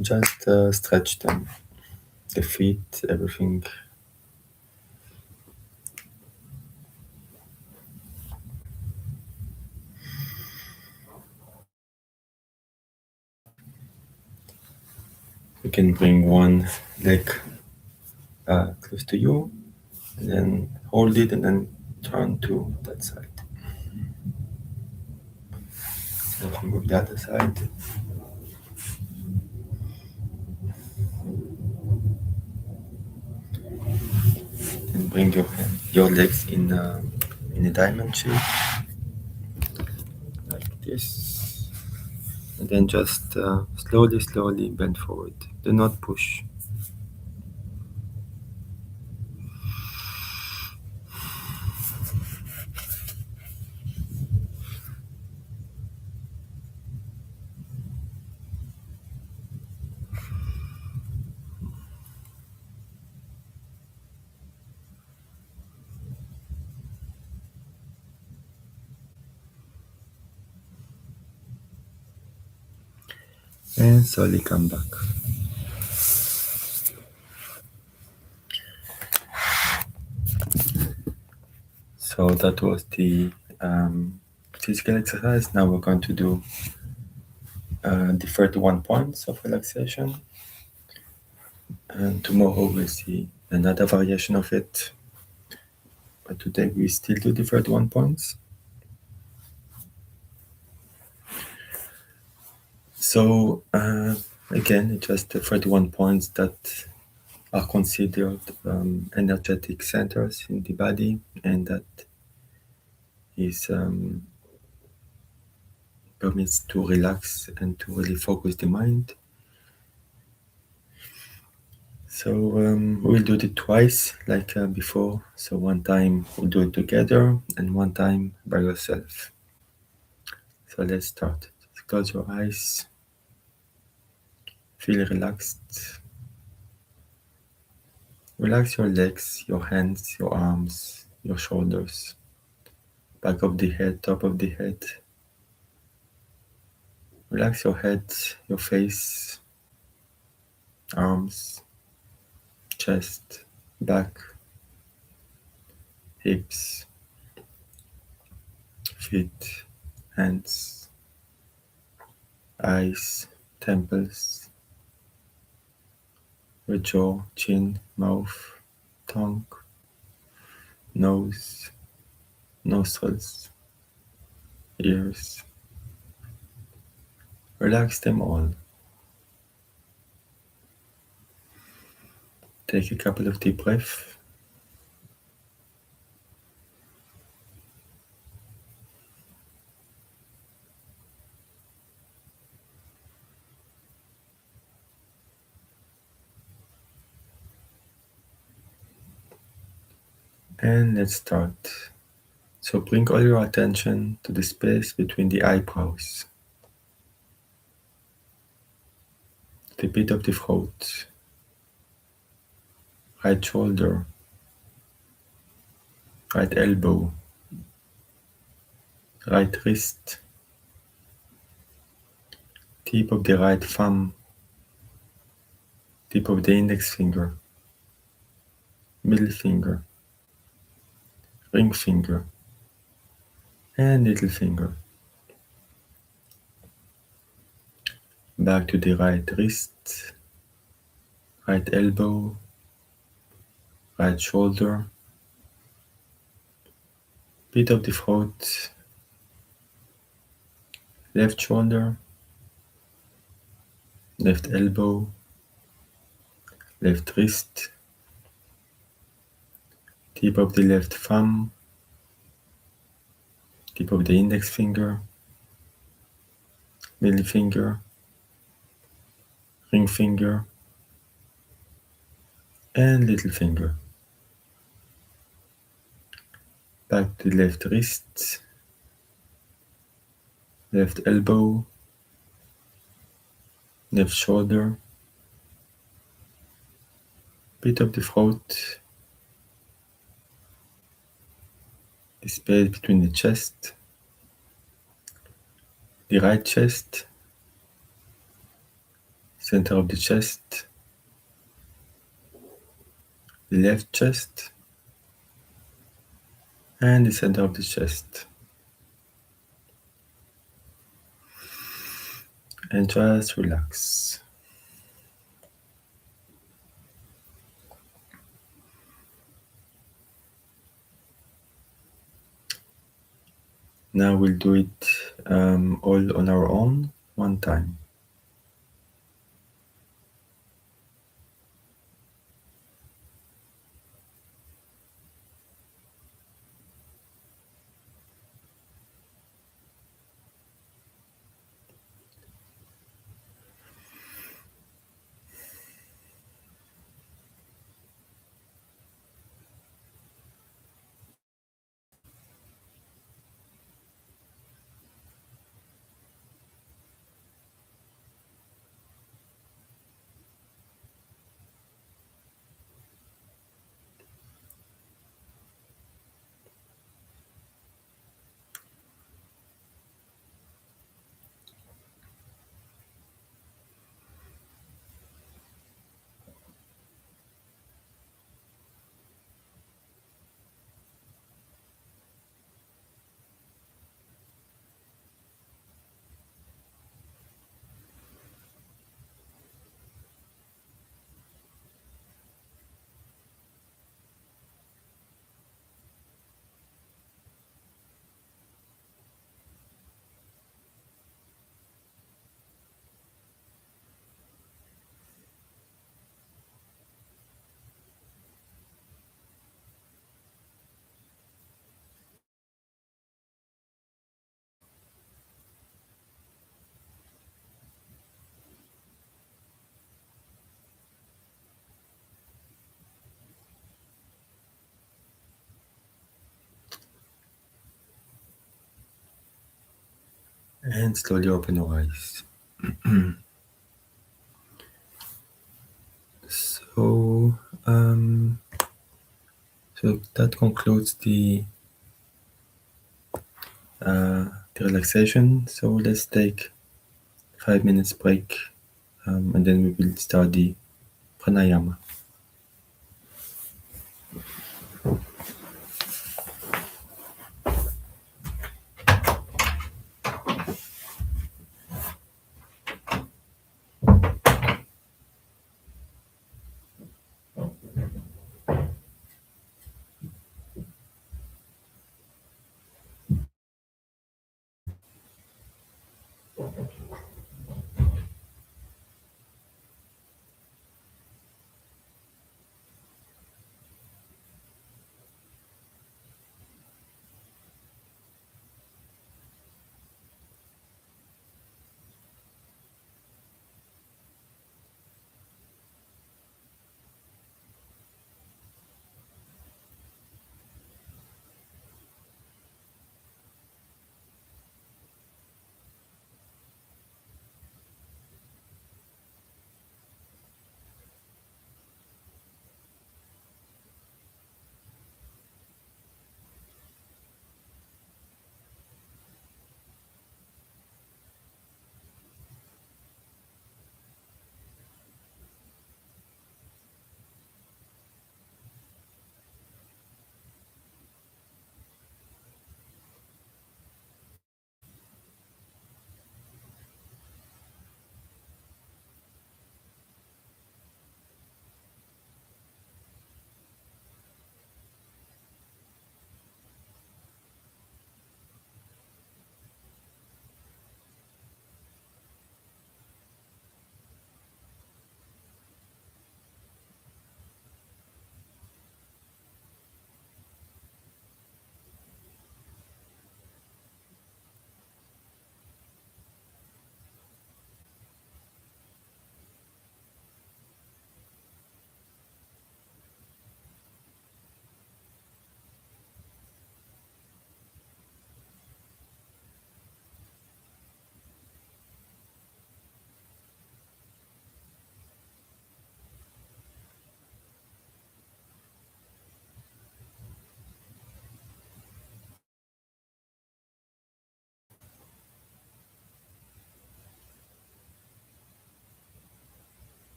Just stretch them. The feet, everything. You can bring one leg close to you, and then hold it and then turn to that side. Then move the other side. And bring your legs in a diamond shape, like this. And then just slowly bend forward. Do not push. And slowly come back. So that was the physical exercise. Now we're going to do the 31 points of relaxation. And tomorrow we'll see another variation of it. But today we still do the 31 points. So again, it's just the 31 points that are considered energetic centers in the body, and that is permits to relax and to really focus the mind. So we'll do it twice like before. So one time we'll do it together and one time by yourself. So let's start. Just close your eyes. Feel relaxed. Relax your legs, your hands, your arms, your shoulders, back of the head, top of the head. Relax your head, your face, arms, chest, back, hips, feet, hands, eyes, temples, your jaw, chin, mouth, tongue, nose, nostrils, ears. Relax them all. Take a couple of deep breaths. And let's start. So bring all your attention to the space between the eyebrows, the pit of the throat, right shoulder, right elbow, right wrist, tip of the right thumb, tip of the index finger, middle finger, ring finger, and little finger. Back to the right wrist, right elbow, right shoulder, pit of the throat, left shoulder, left elbow, left wrist, tip of the left thumb, tip of the index finger, middle finger, ring finger, and little finger. Back to the left wrist, left elbow, left shoulder, pit of the throat, the space between the chest, the right chest, center of the chest, the left chest, and the center of the chest. And just relax. Now we'll do it all on our own, one time. and slowly open your eyes. So, um, so that concludes the relaxation. So let's take 5 minutes break, and then we will start the pranayama.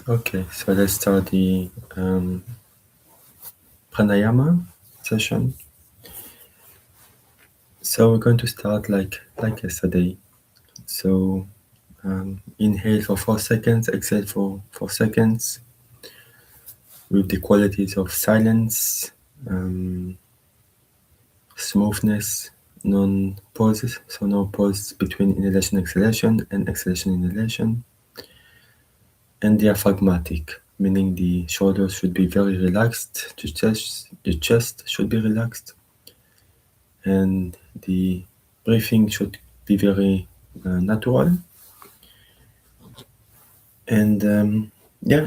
Okay, so let's start the pranayama session. So we're going to start like yesterday. So inhale for 4 seconds, exhale for 4 seconds, with the qualities of silence, smoothness, non-pauses, so no pause between inhalation exhalation and exhalation inhalation, and diaphragmatic, meaning the shoulders should be very relaxed, the chest should be relaxed, and the breathing should be very natural. And and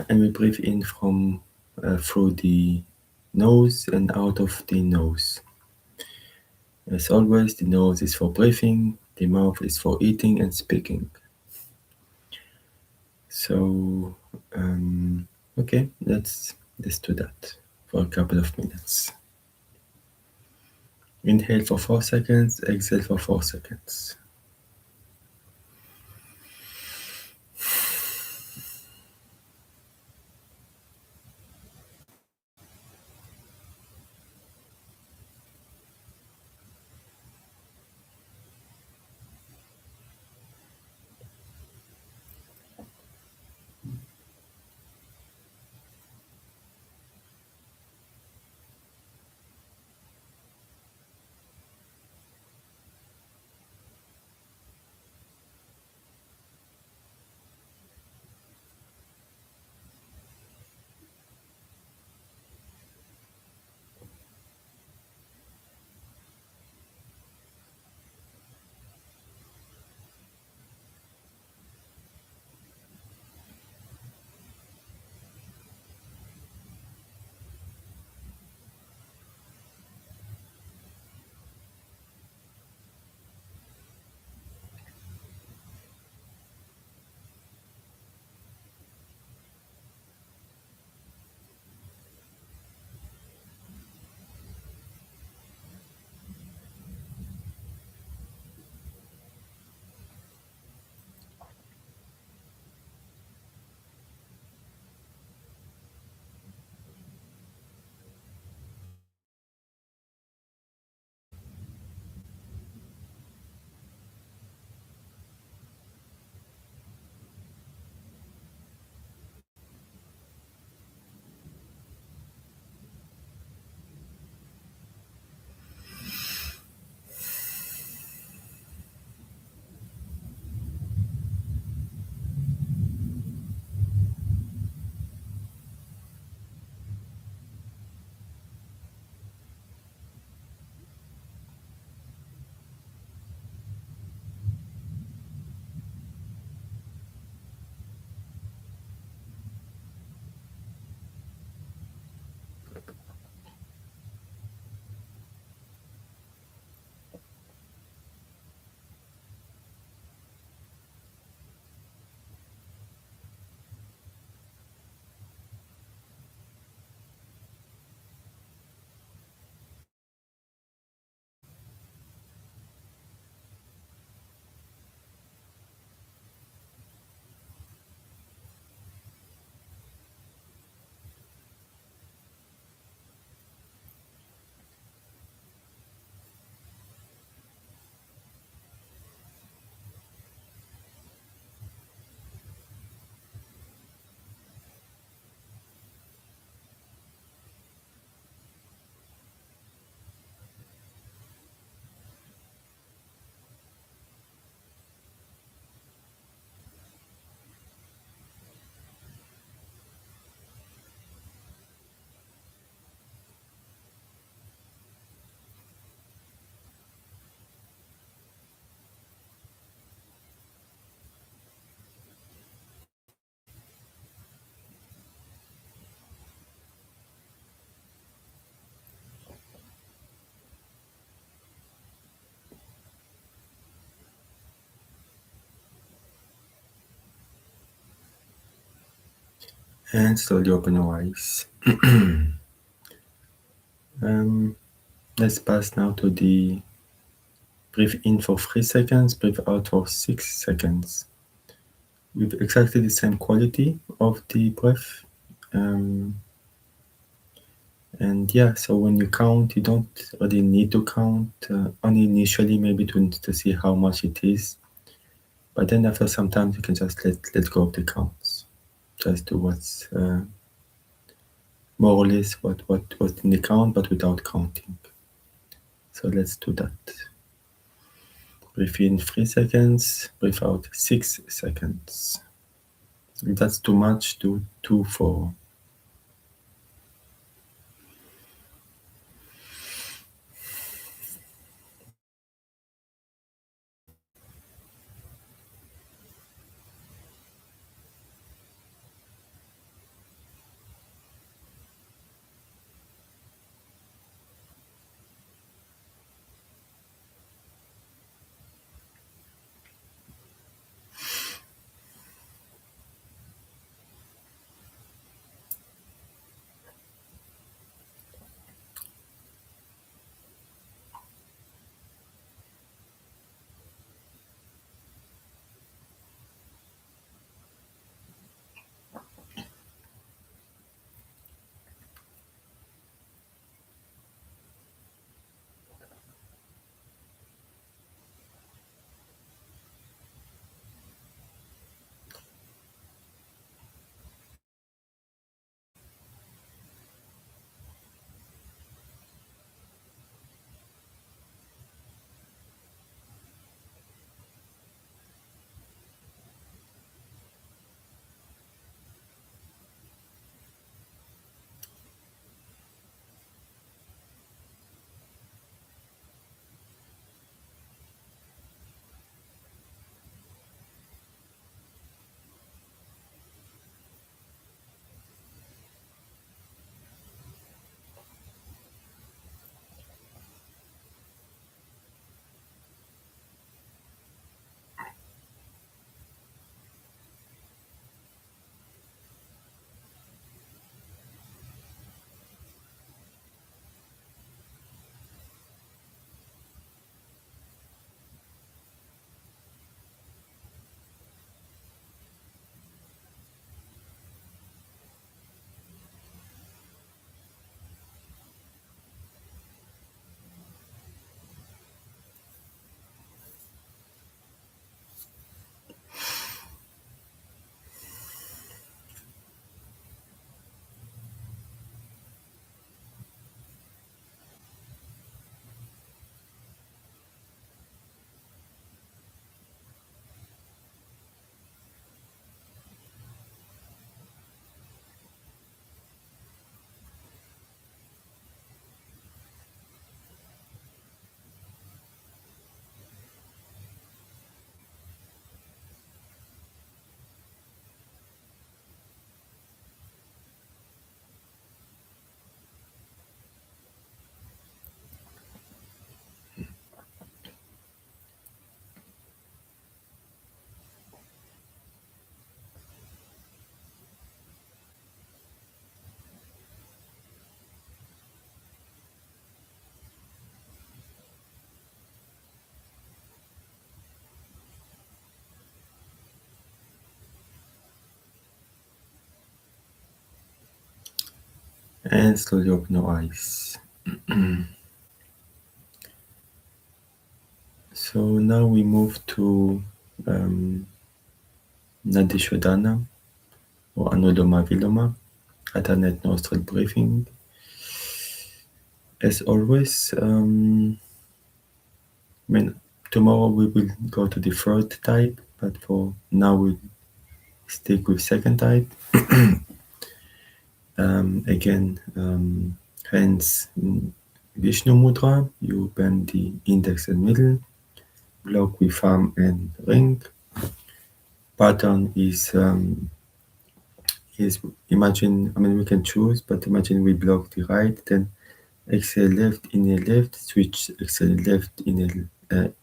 we breathe in from through the nose and out of the nose. As always, the nose is for breathing, the mouth is for eating and speaking. So, okay, let's do that for a couple of minutes. Inhale for 4 seconds, exhale for 4 seconds. And slowly open your eyes. um, let's pass now to the breathe in for 3 seconds, breathe out for 6 seconds. with exactly the same quality of the breath. Um, and yeah, so when you count, you don't really need to count, only initially maybe to see how much it is. But then after some time, you can just let go of the counts. Just do what's more or less what's in the count, but without counting. So let's do that. Breathe in 3 seconds, breathe out 6 seconds. If that's too much, do 2, 4. And slowly open your eyes. So now we move to um, Nadishodhana or Anuloma Viloma, alternate nostril breathing. As always, tomorrow we will go to the third type, but for now we'll stick with second type. Again, hands in Vishnu Mudra, you bend the index and middle, block with thumb and ring. Pattern is imagine, we can choose, but imagine we block the right, then exhale left, inhale left, switch, exhale left, inhale,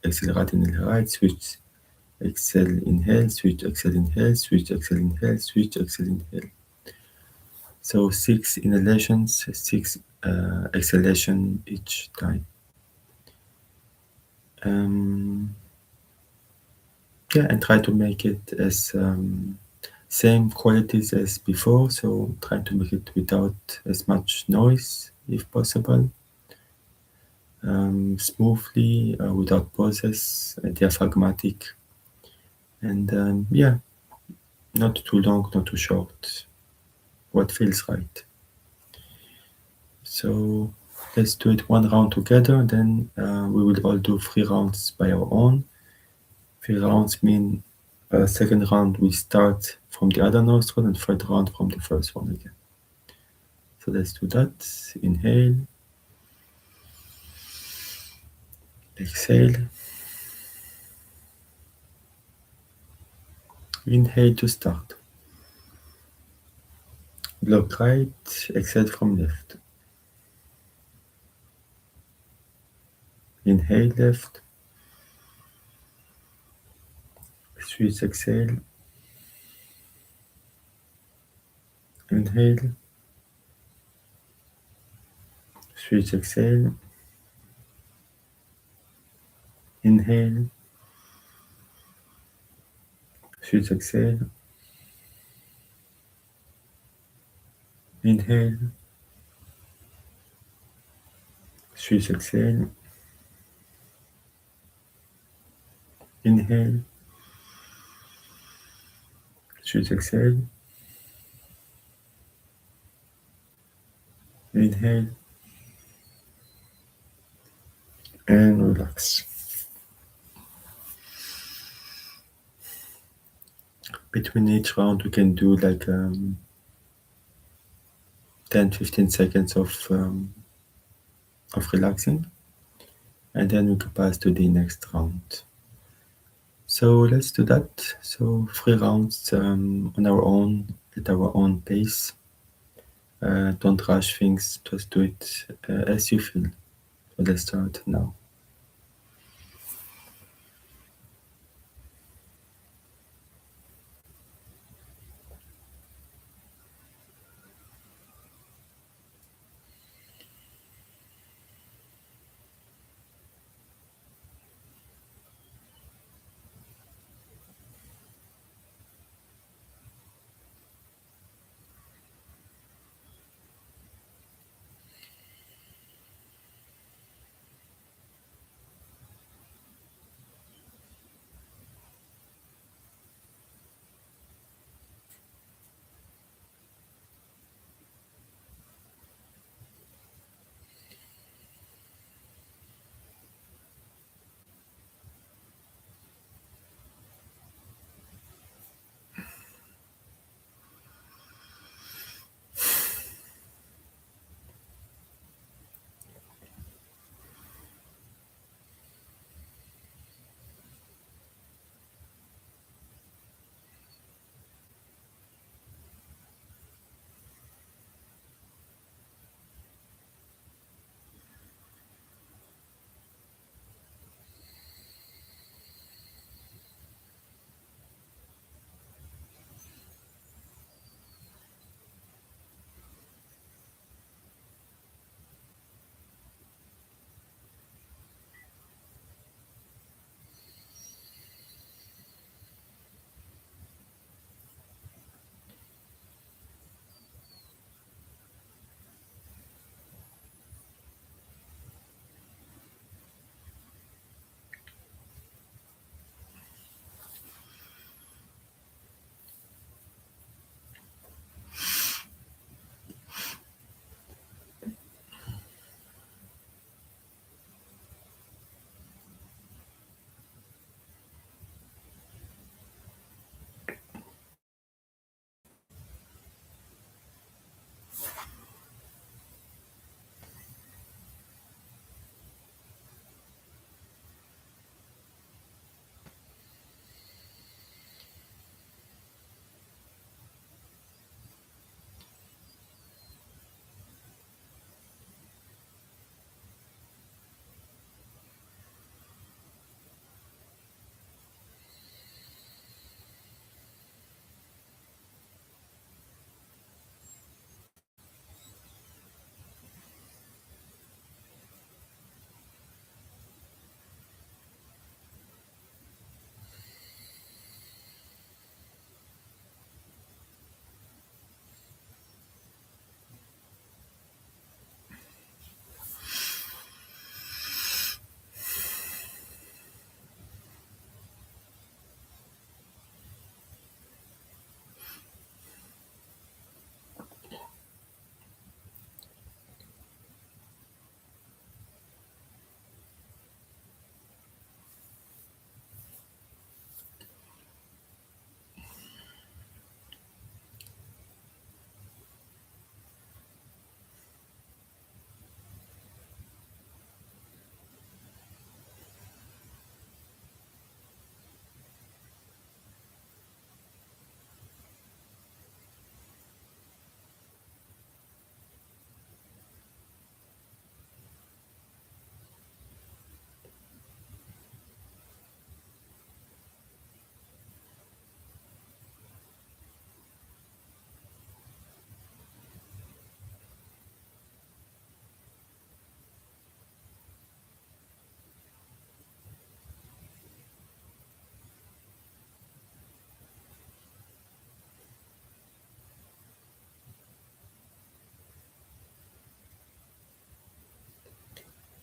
exhale right, inhale right, switch, exhale, inhale, switch, exhale, inhale, switch, exhale, inhale, switch, exhale, inhale. So 6 inhalations, 6 exhalation each time. Um, yeah, and try to make it as same qualities as before. So trying to make it without as much noise if possible, smoothly, without pauses, diaphragmatic, and yeah, not too long, not too short. What feels right. So let's do it one round together. Then we will all do 3 rounds by our own. 3 rounds mean second round we start from the other nostril and third round from the first one again. So let's do that. Inhale, exhale. Inhale to start. Block right, exhale from left. Inhale left, switch exhale. Inhale, switch exhale. Inhale, switch exhale. Inhale, switch exhale. Inhale, switch exhale. Inhale and relax. Between each round, we can do like 10-15 seconds of relaxing, and then we can pass to the next round. So let's do that. So 3 rounds on our own, at our own pace. Don't rush things, just do it as you feel. So let's start now.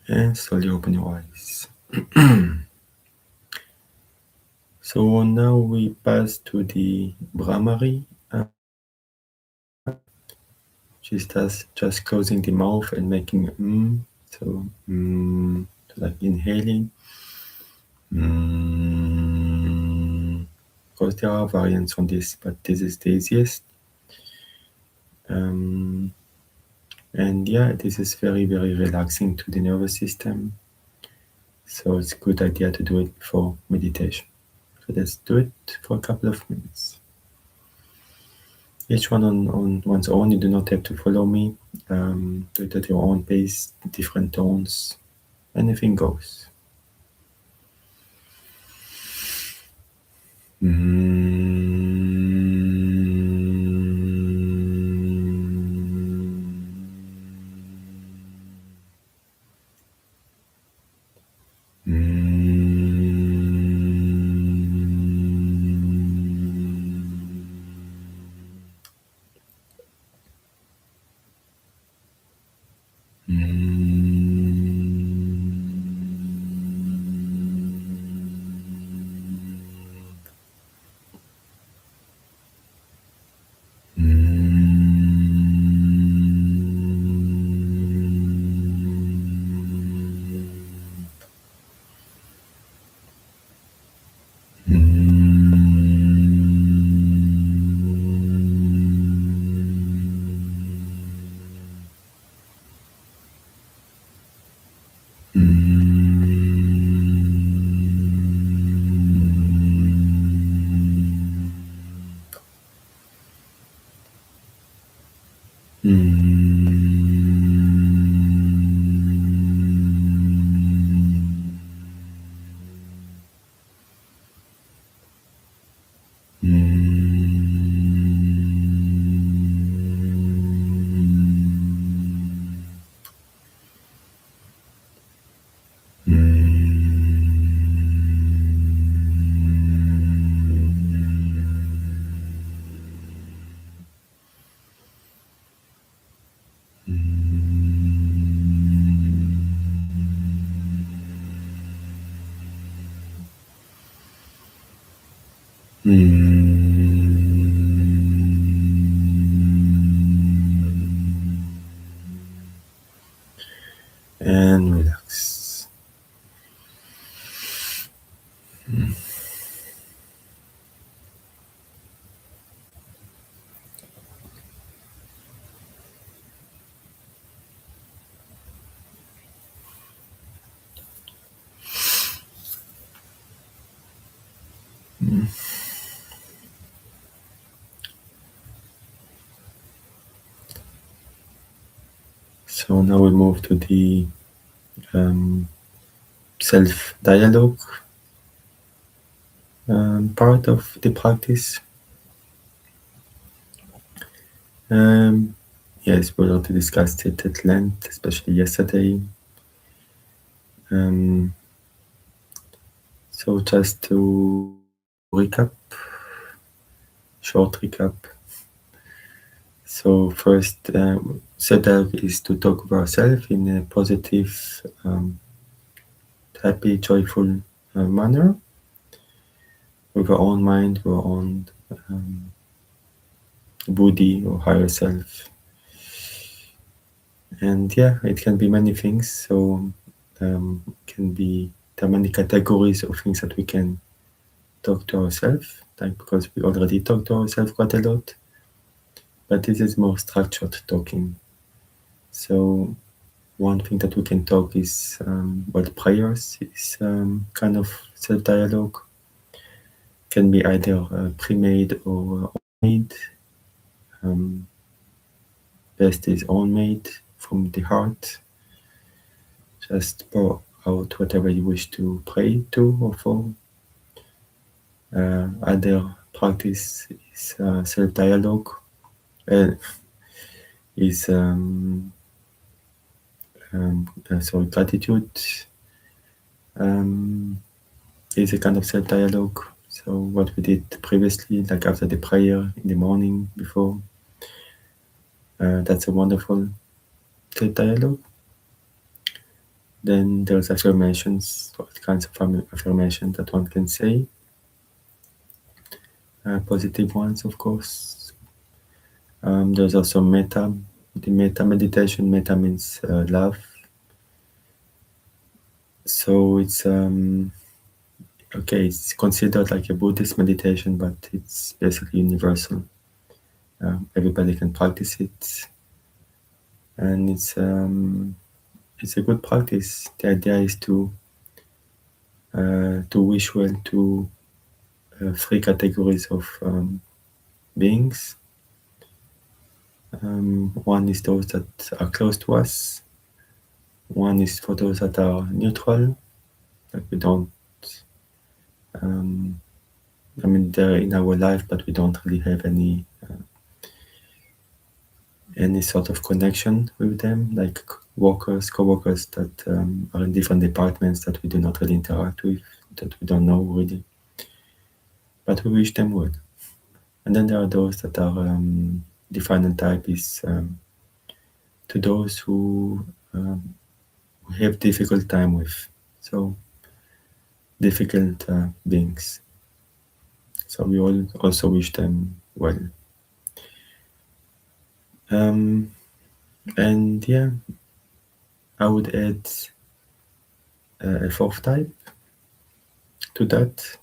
and slowly open your eyes. So now we pass to the Brahmari, which is just closing the mouth and making so so like inhaling. Of course, there are variants on this, but this is the easiest. And yeah, this is very, very relaxing to the nervous system. So it's a good idea to do it before meditation. So let's do it for a couple of minutes. Each one on one's own. You do not have to follow me. Do it at your own pace, different tones. Anything goes. And relax. So now we move to the self-dialogue part of the practice. Yes, we already discussed it at length, especially yesterday. So just to recap, short recap. So first, setup is to talk about ourselves in a positive, happy, joyful manner, with our own mind, our own Buddhi or higher self. And yeah, it can be many things. So can be there are many categories of things that we can talk to ourselves, like because we already talk to ourselves quite a lot. But this is more structured talking. So one thing that we can talk is about prayers is kind of self-dialogue. Can be either pre-made or made. Best is own made from the heart. Just pour out whatever you wish to pray to or for. Other practice is self-dialogue. Is sorry, gratitude is a kind of self-dialogue. So what we did previously, like after the prayer in the morning before, that's a wonderful self-dialogue. Then there's affirmations, all kinds of affirmations that one can say. Positive ones, of course. There's also metta, the metta meditation. Metta means love. So it's okay. It's considered like a Buddhist meditation, but it's basically universal. Everybody can practice it, and it's a good practice. The idea is to wish well to three categories of beings. One is those that are close to us. One is for those that are neutral, that we don't. I mean, they're in our life, but we don't really have any sort of connection with them, like workers, co-workers that are in different departments that we do not really interact with, that we don't know really, but we wish them well. And then there are those that are the final type is to those who we have difficult time with, so difficult beings. So we all also wish them well. And yeah, I would add a fourth type to that,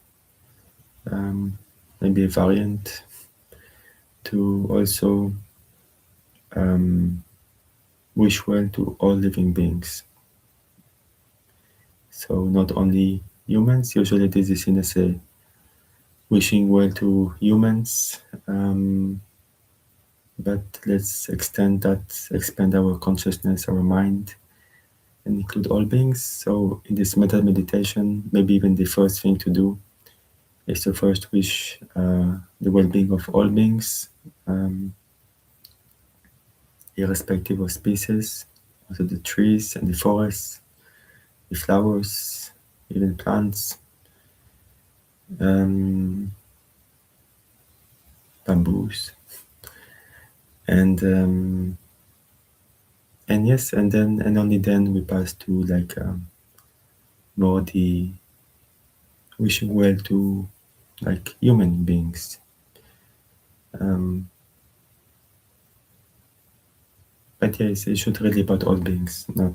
maybe a variant to also wish well to all living beings. So not only humans, usually this is seen as a wishing well to humans, but let's expand our consciousness, our mind, and include all beings. So in this metta meditation, maybe even the first thing to do is to first wish the well-being of all beings, irrespective of species, also the trees and the forests, the flowers, even plants, bamboos, and yes, and then and only then we pass to like more the wishing well to like human beings. But yes, it should really about all beings, not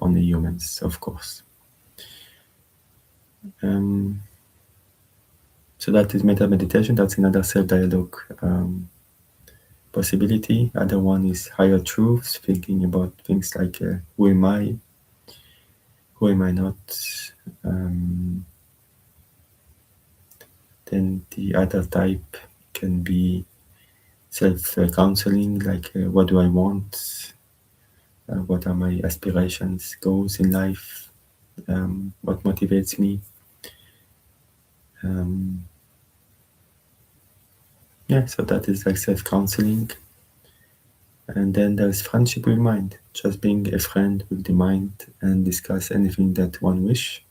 only humans, of course. So that is metta meditation. That's another self-dialogue possibility. Other one is higher truths, thinking about things like who am I not. Then the other type can be self-counseling, like what do I want, what are my aspirations, goals in life, what motivates me. Yeah, so that is like self-counseling. And then there's friendship with mind, just being a friend with the mind and discuss anything that one wish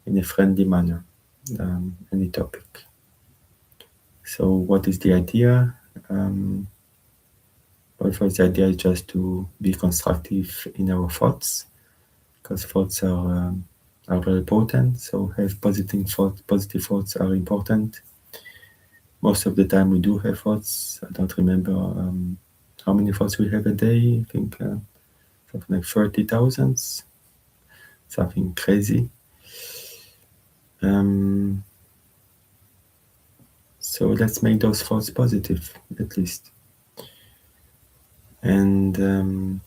in a friendly manner, any topic. So what is the idea? Well, first, the idea is just to be constructive in our thoughts, because thoughts are very important. So have positive thoughts are important. Most of the time we do have thoughts. I don't remember how many thoughts we have a day. I think something like 30,000, something crazy. So let's make those thoughts positive, at least. And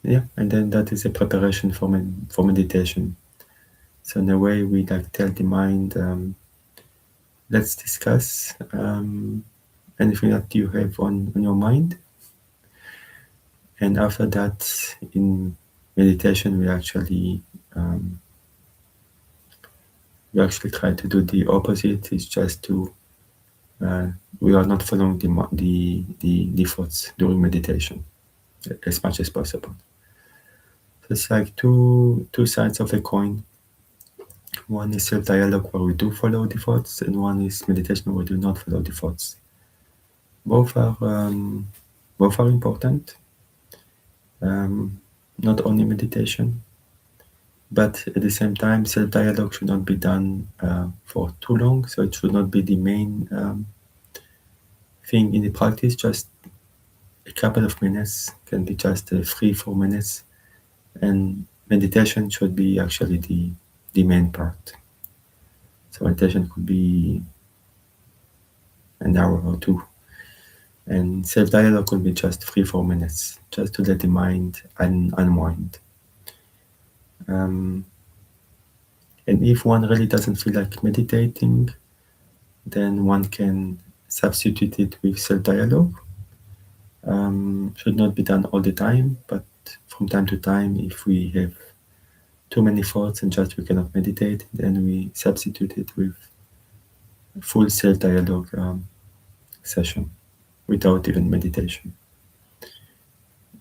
yeah, and then that is a preparation for meditation. So in a way, we like tell the mind, let's discuss anything that you have on your mind. And after that, in meditation, we actually try to do the opposite. It's just to we are not following the thoughts during meditation as much as possible. So it's like two sides of a coin. One is self-dialogue where we do follow the thoughts, and one is meditation where we do not follow the thoughts. Both are important. not only meditation. But at the same time, self-dialogue should not be done for too long, so it should not be the main thing in the practice. Just a couple of minutes can be just 3-4 minutes, and meditation should be actually the main part. So meditation could be an hour or two, and self-dialogue could be just 3-4 minutes, just to let the mind unwind. Um, and if one really doesn't feel like meditating, then one can substitute it with self-dialogue. Should not be done all the time, but from time to time, if we have too many thoughts and just we cannot meditate, then we substitute it with a full self-dialogue session without even meditation.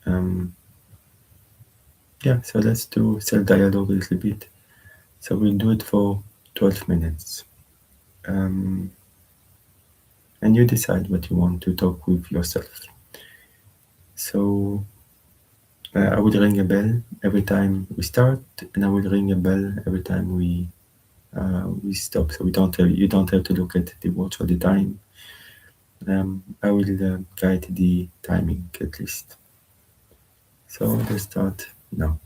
Um, yeah, so let's do self-dialogue a little bit. So we'll do it for 12 minutes. And you decide what you want to talk with yourself. So I will ring a bell every time we start, and I will ring a bell every time we stop. So you don't have to look at the watch all the time. I will guide the timing at least. So let's start now.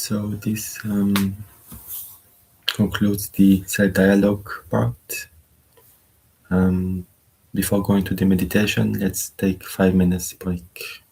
So this concludes the self-dialogue part. Before going to the meditation, let's take 5 minutes break.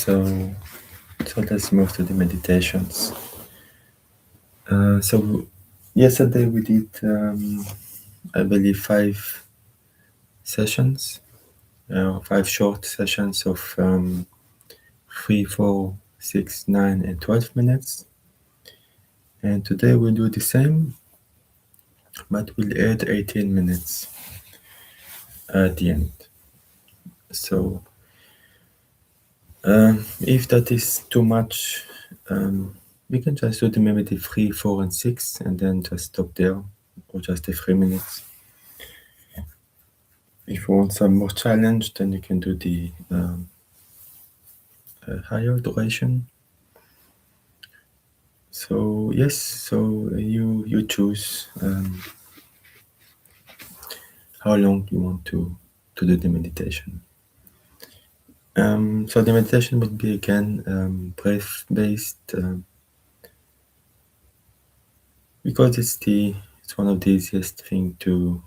So, so let's move to the meditations. So yesterday we did, I believe, 5 sessions, 5 short sessions of 3, 4, 6, 9, and 12 minutes. And today we'll do the same, but we'll add 18 minutes at the end. So if that is too much, we can just do maybe the 3, 4, and 6, and then just stop there, or just the 3 minutes. If you want some more challenge, then you can do the higher duration. So yes, so you choose how long you want to do the meditation. So the meditation would be again breath based, because it's one of the easiest thing to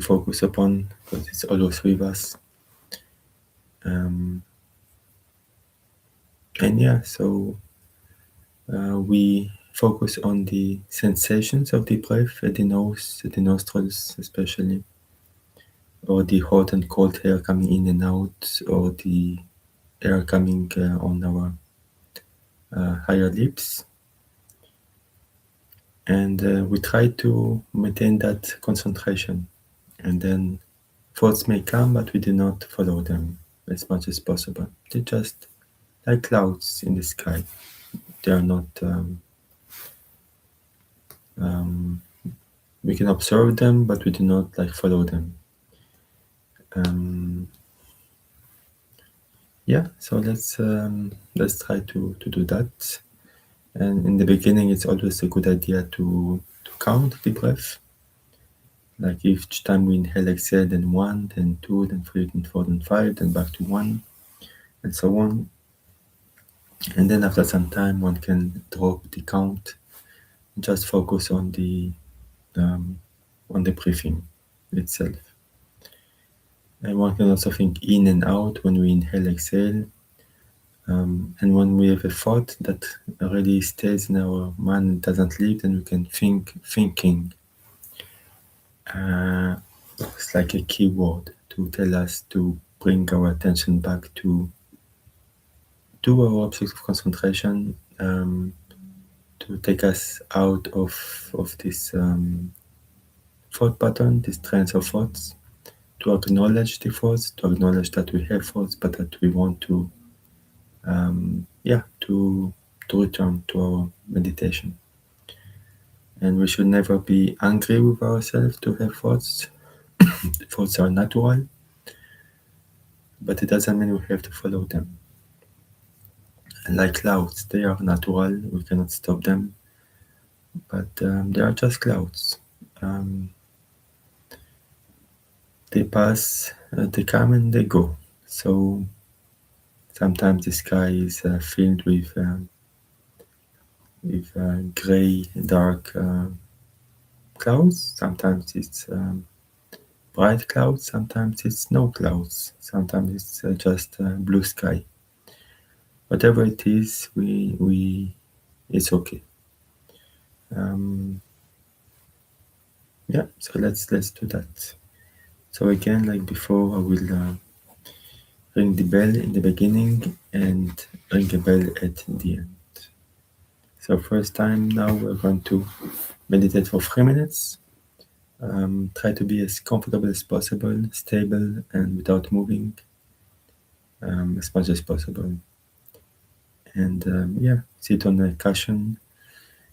focus upon, because it's always with us. And yeah, so we focus on the sensations of the breath at the nose, at the nostrils especially, or the hot and cold air coming in and out, or the air coming on our higher lips. And we try to maintain that concentration. And then thoughts may come, but we do not follow them as much as possible. They're just like clouds in the sky. They are not, we can observe them, but we do not like follow them. Yeah, so let's try to do that. And in the beginning, it's always a good idea to count the breath. Like each time we inhale, exhale, then 1, then 2, then 3, then 4, then 5, then back to 1, and so on. And then after some time, one can drop the count, just focus on the breathing itself. And one can also think in and out when we inhale, exhale. And when we have a thought that already stays in our mind and doesn't leave, then we can thinking. It's like a keyword to tell us to bring our attention back to our object of concentration, to take us out of this thought pattern, these trends of thoughts, to acknowledge the thoughts, to acknowledge that we have thoughts, but that we want to, to return to our meditation. And we should never be angry with ourselves to have thoughts. Thoughts are natural, but it doesn't mean we have to follow them. And like clouds, they are natural, we cannot stop them, but they are just clouds. They pass, they come and they go. So sometimes the sky is filled with gray, dark clouds. Sometimes it's bright clouds. Sometimes it's snow clouds. Sometimes it's just blue sky. Whatever it is, it's okay. Yeah. So let's do that. So again, like before, I will ring the bell in the beginning and ring a bell at the end. So first time now we're going to meditate for 3 minutes. Try to be as comfortable as possible, stable and without moving as much as possible. And sit on a cushion.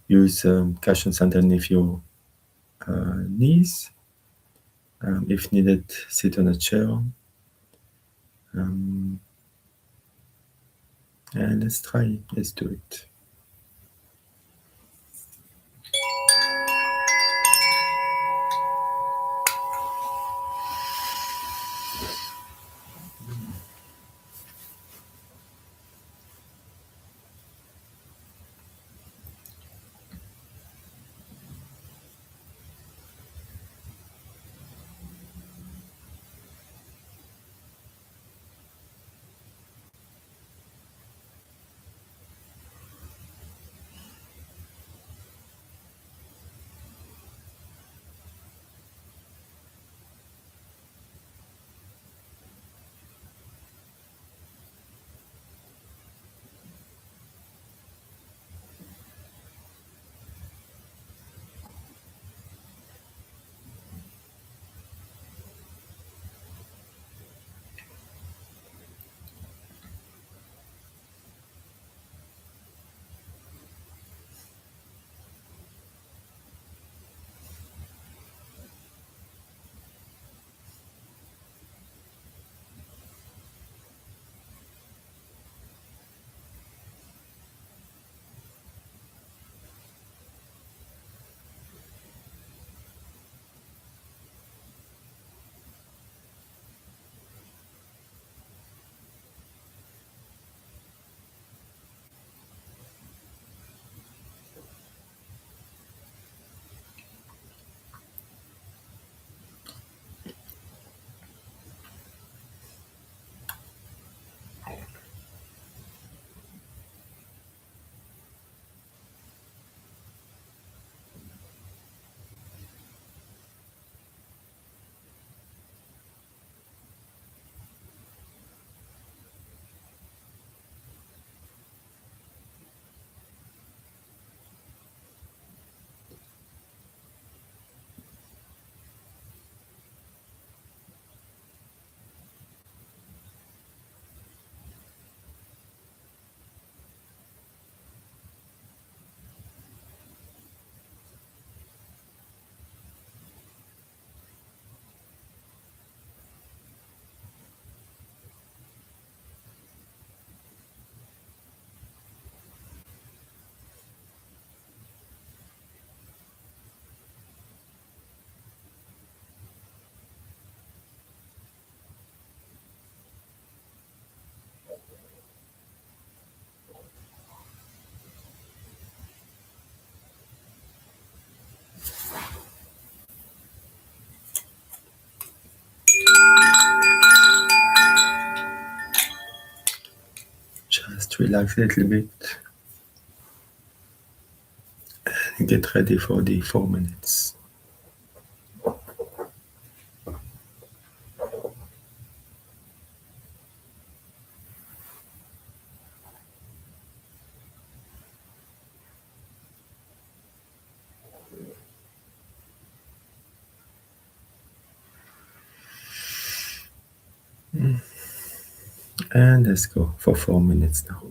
Use cushions underneath your knees. If needed, sit on a chair. And let's do it. Just relax a little bit and get ready for the 4 minutes. And let's go for 4 minutes now.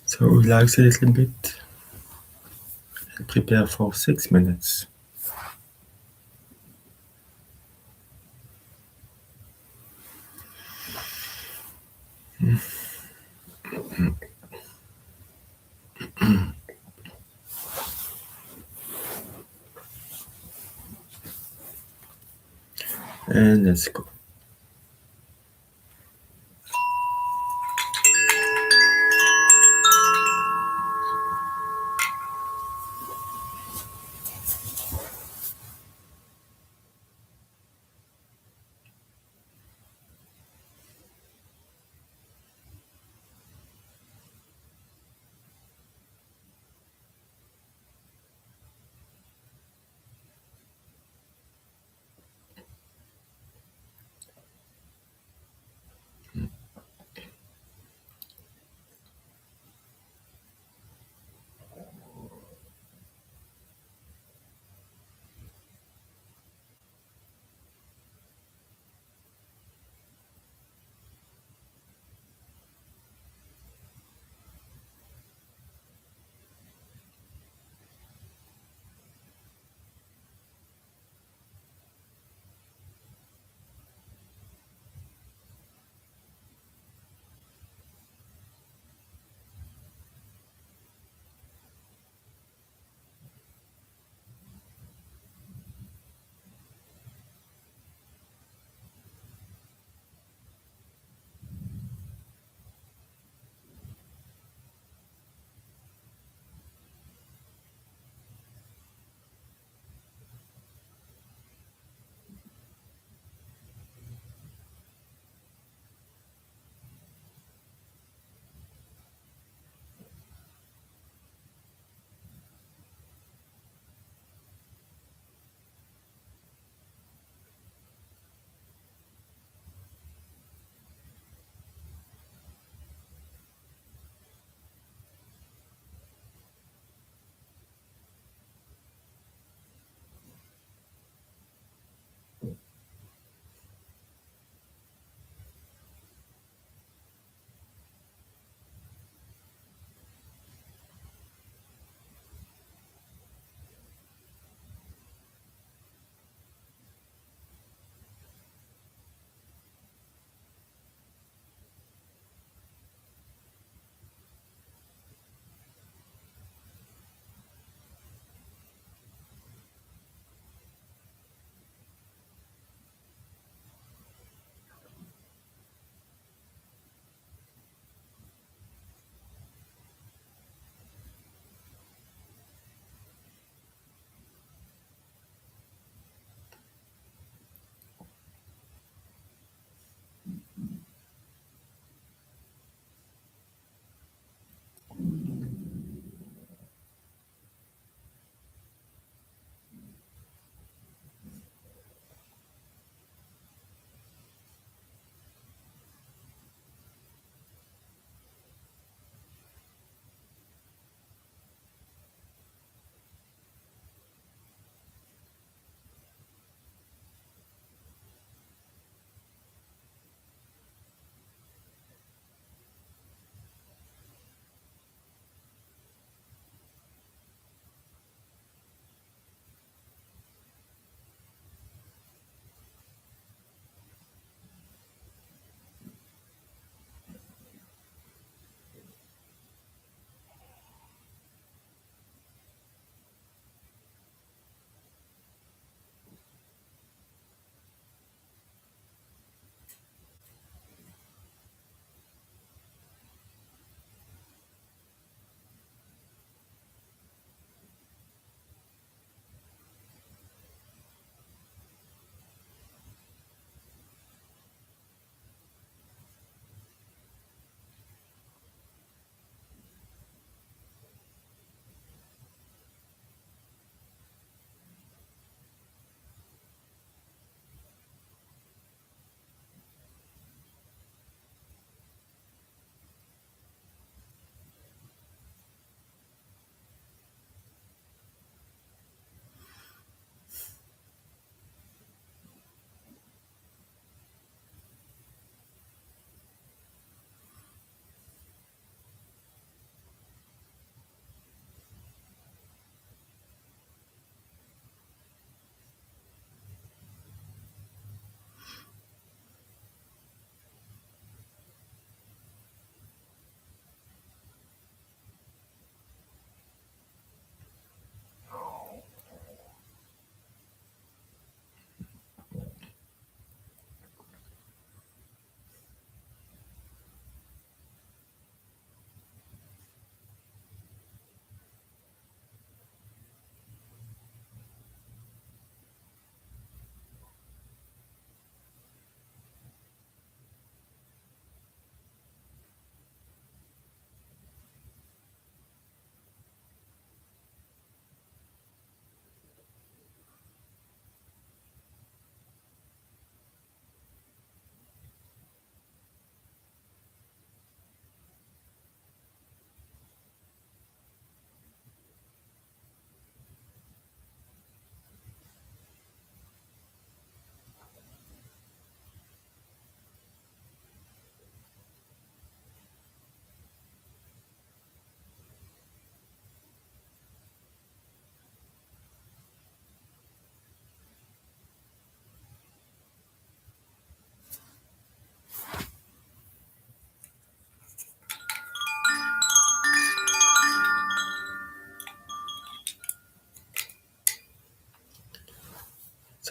So relax a little bit and prepare for 6 minutes. And let's go.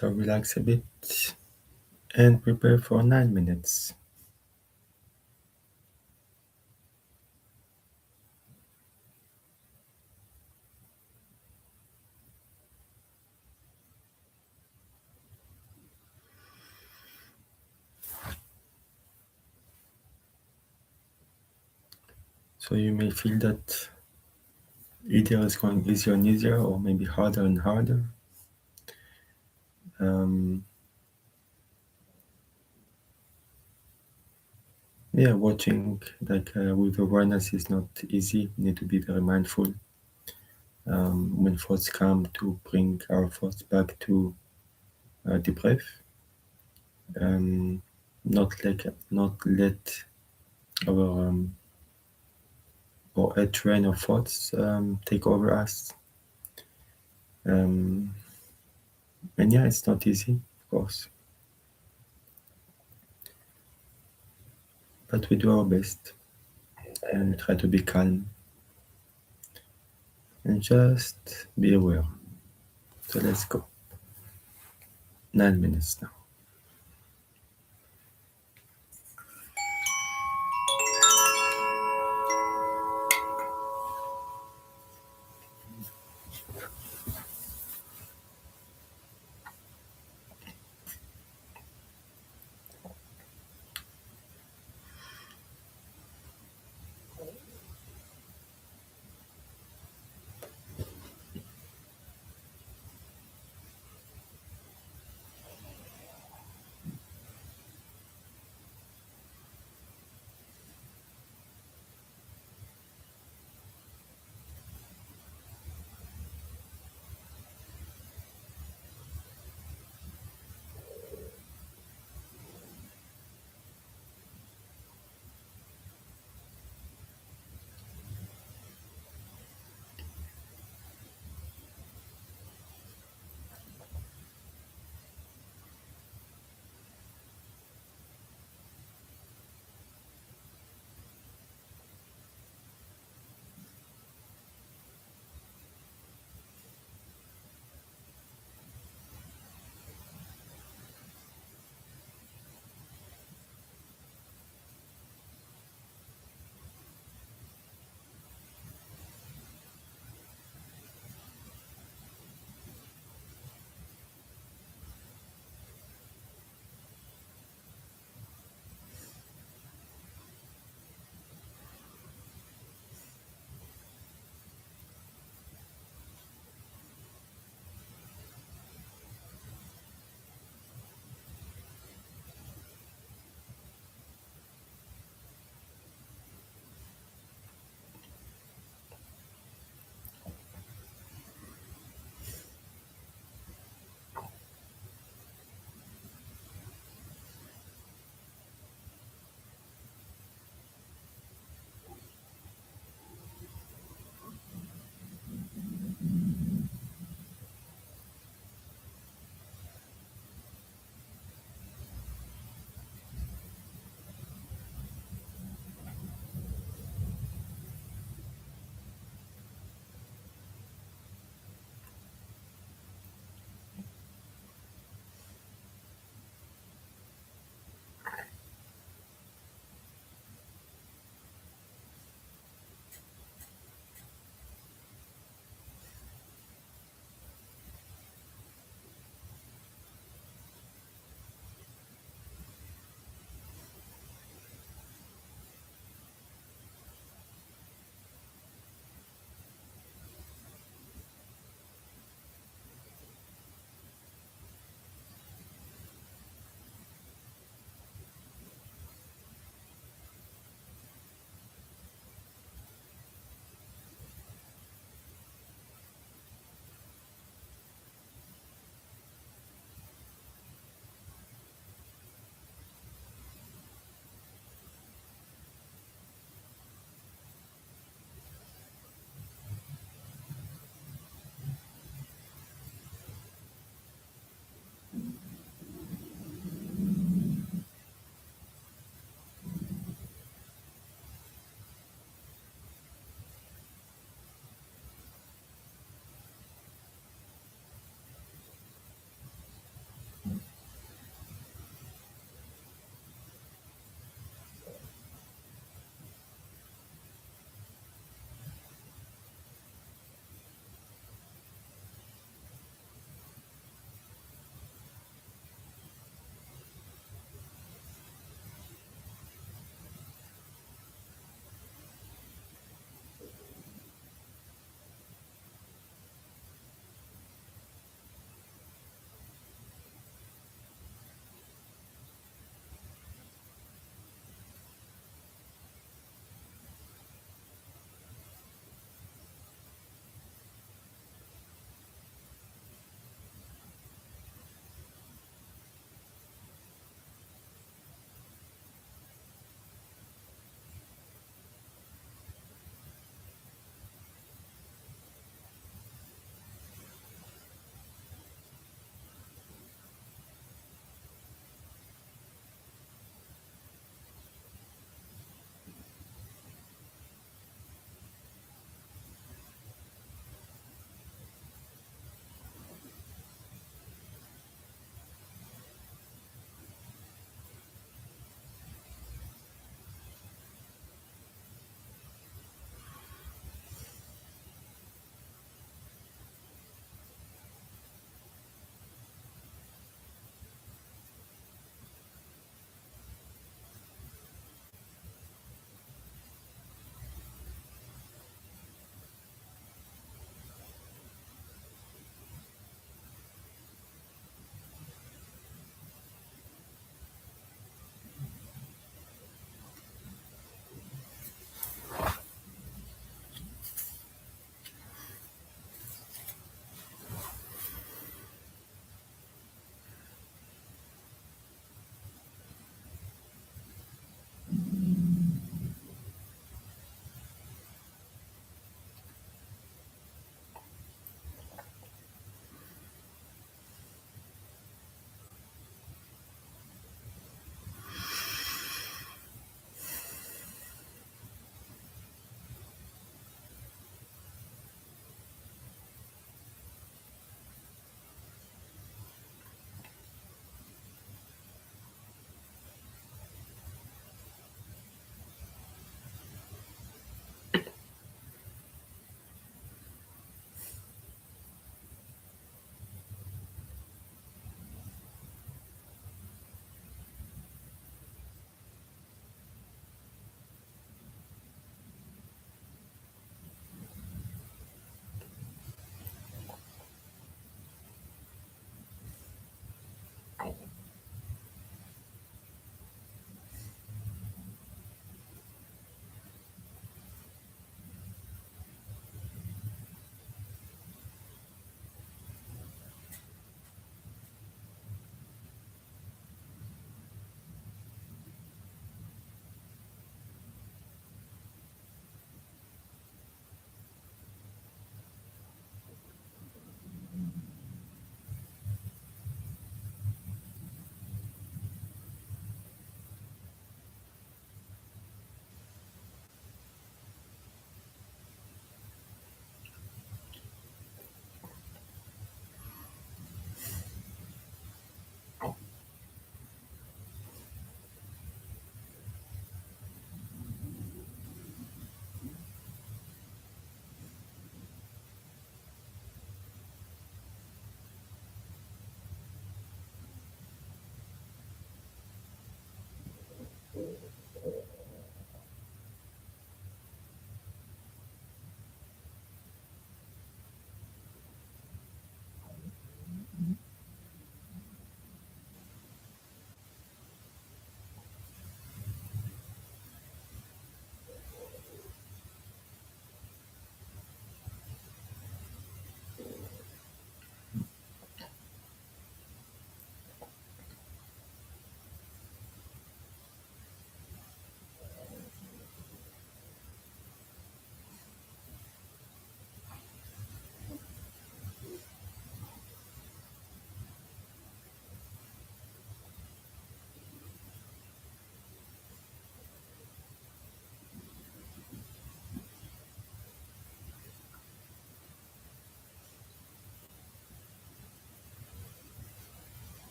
So relax a bit and prepare for 9 minutes. So you may feel that either it's going easier and easier or maybe harder and harder. Um, yeah, watching with awareness is not easy. We need to be very mindful when thoughts come to bring our thoughts back to the breath. Um, not let our or a train of thoughts take over us. Um, and yeah, it's not easy, of course, but we do our best and try to be calm and just be aware. So let's go. 9 minutes now.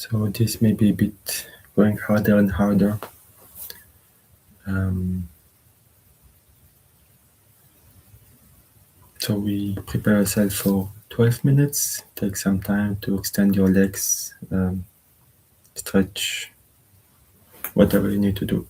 So this may be a bit going harder and harder. Um, so we prepare ourselves for 12 minutes. Take some time to extend your legs, stretch, whatever you need to do.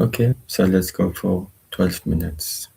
Okay, so let's go for 12 minutes.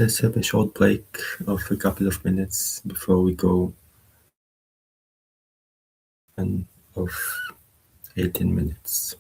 let's have a short break of a couple of minutes before we go and of 18 minutes.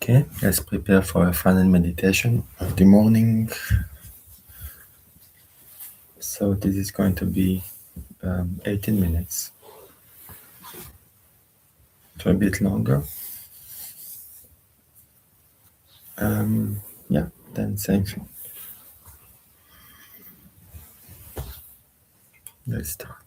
Okay, let's prepare for a final meditation of the morning. So this is going to be 18 minutes, so a bit longer. Yeah, then same thing. Let's start.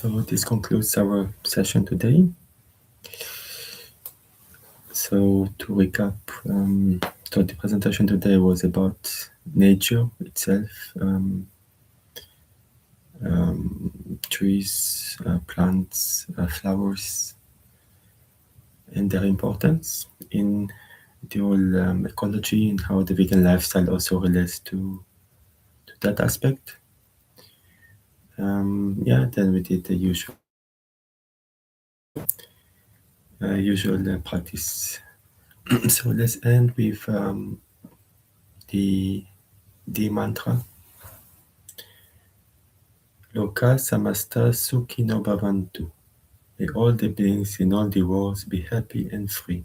So this concludes our session today. So to recap, so the presentation today was about nature itself, trees, plants, flowers, and their importance in the whole ecology and how the vegan lifestyle also relates to that aspect. Yeah, then we did the usual practice. So let's end with the mantra. Loka samasta sukhi no bhavantu. May all the beings in all the worlds be happy and free.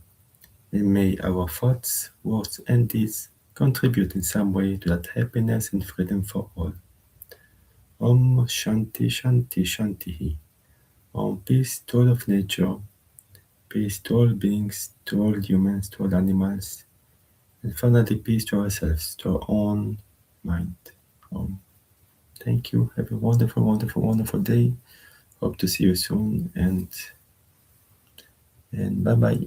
And may our thoughts, words, and deeds contribute in some way to that happiness and freedom for all. Om Shanti Shanti Shanti. Om peace to all of nature, peace to all beings, to all humans, to all animals, and finally peace to ourselves, to our own mind. Om. Thank you. Have a wonderful, wonderful, wonderful day. Hope to see you soon, and bye bye.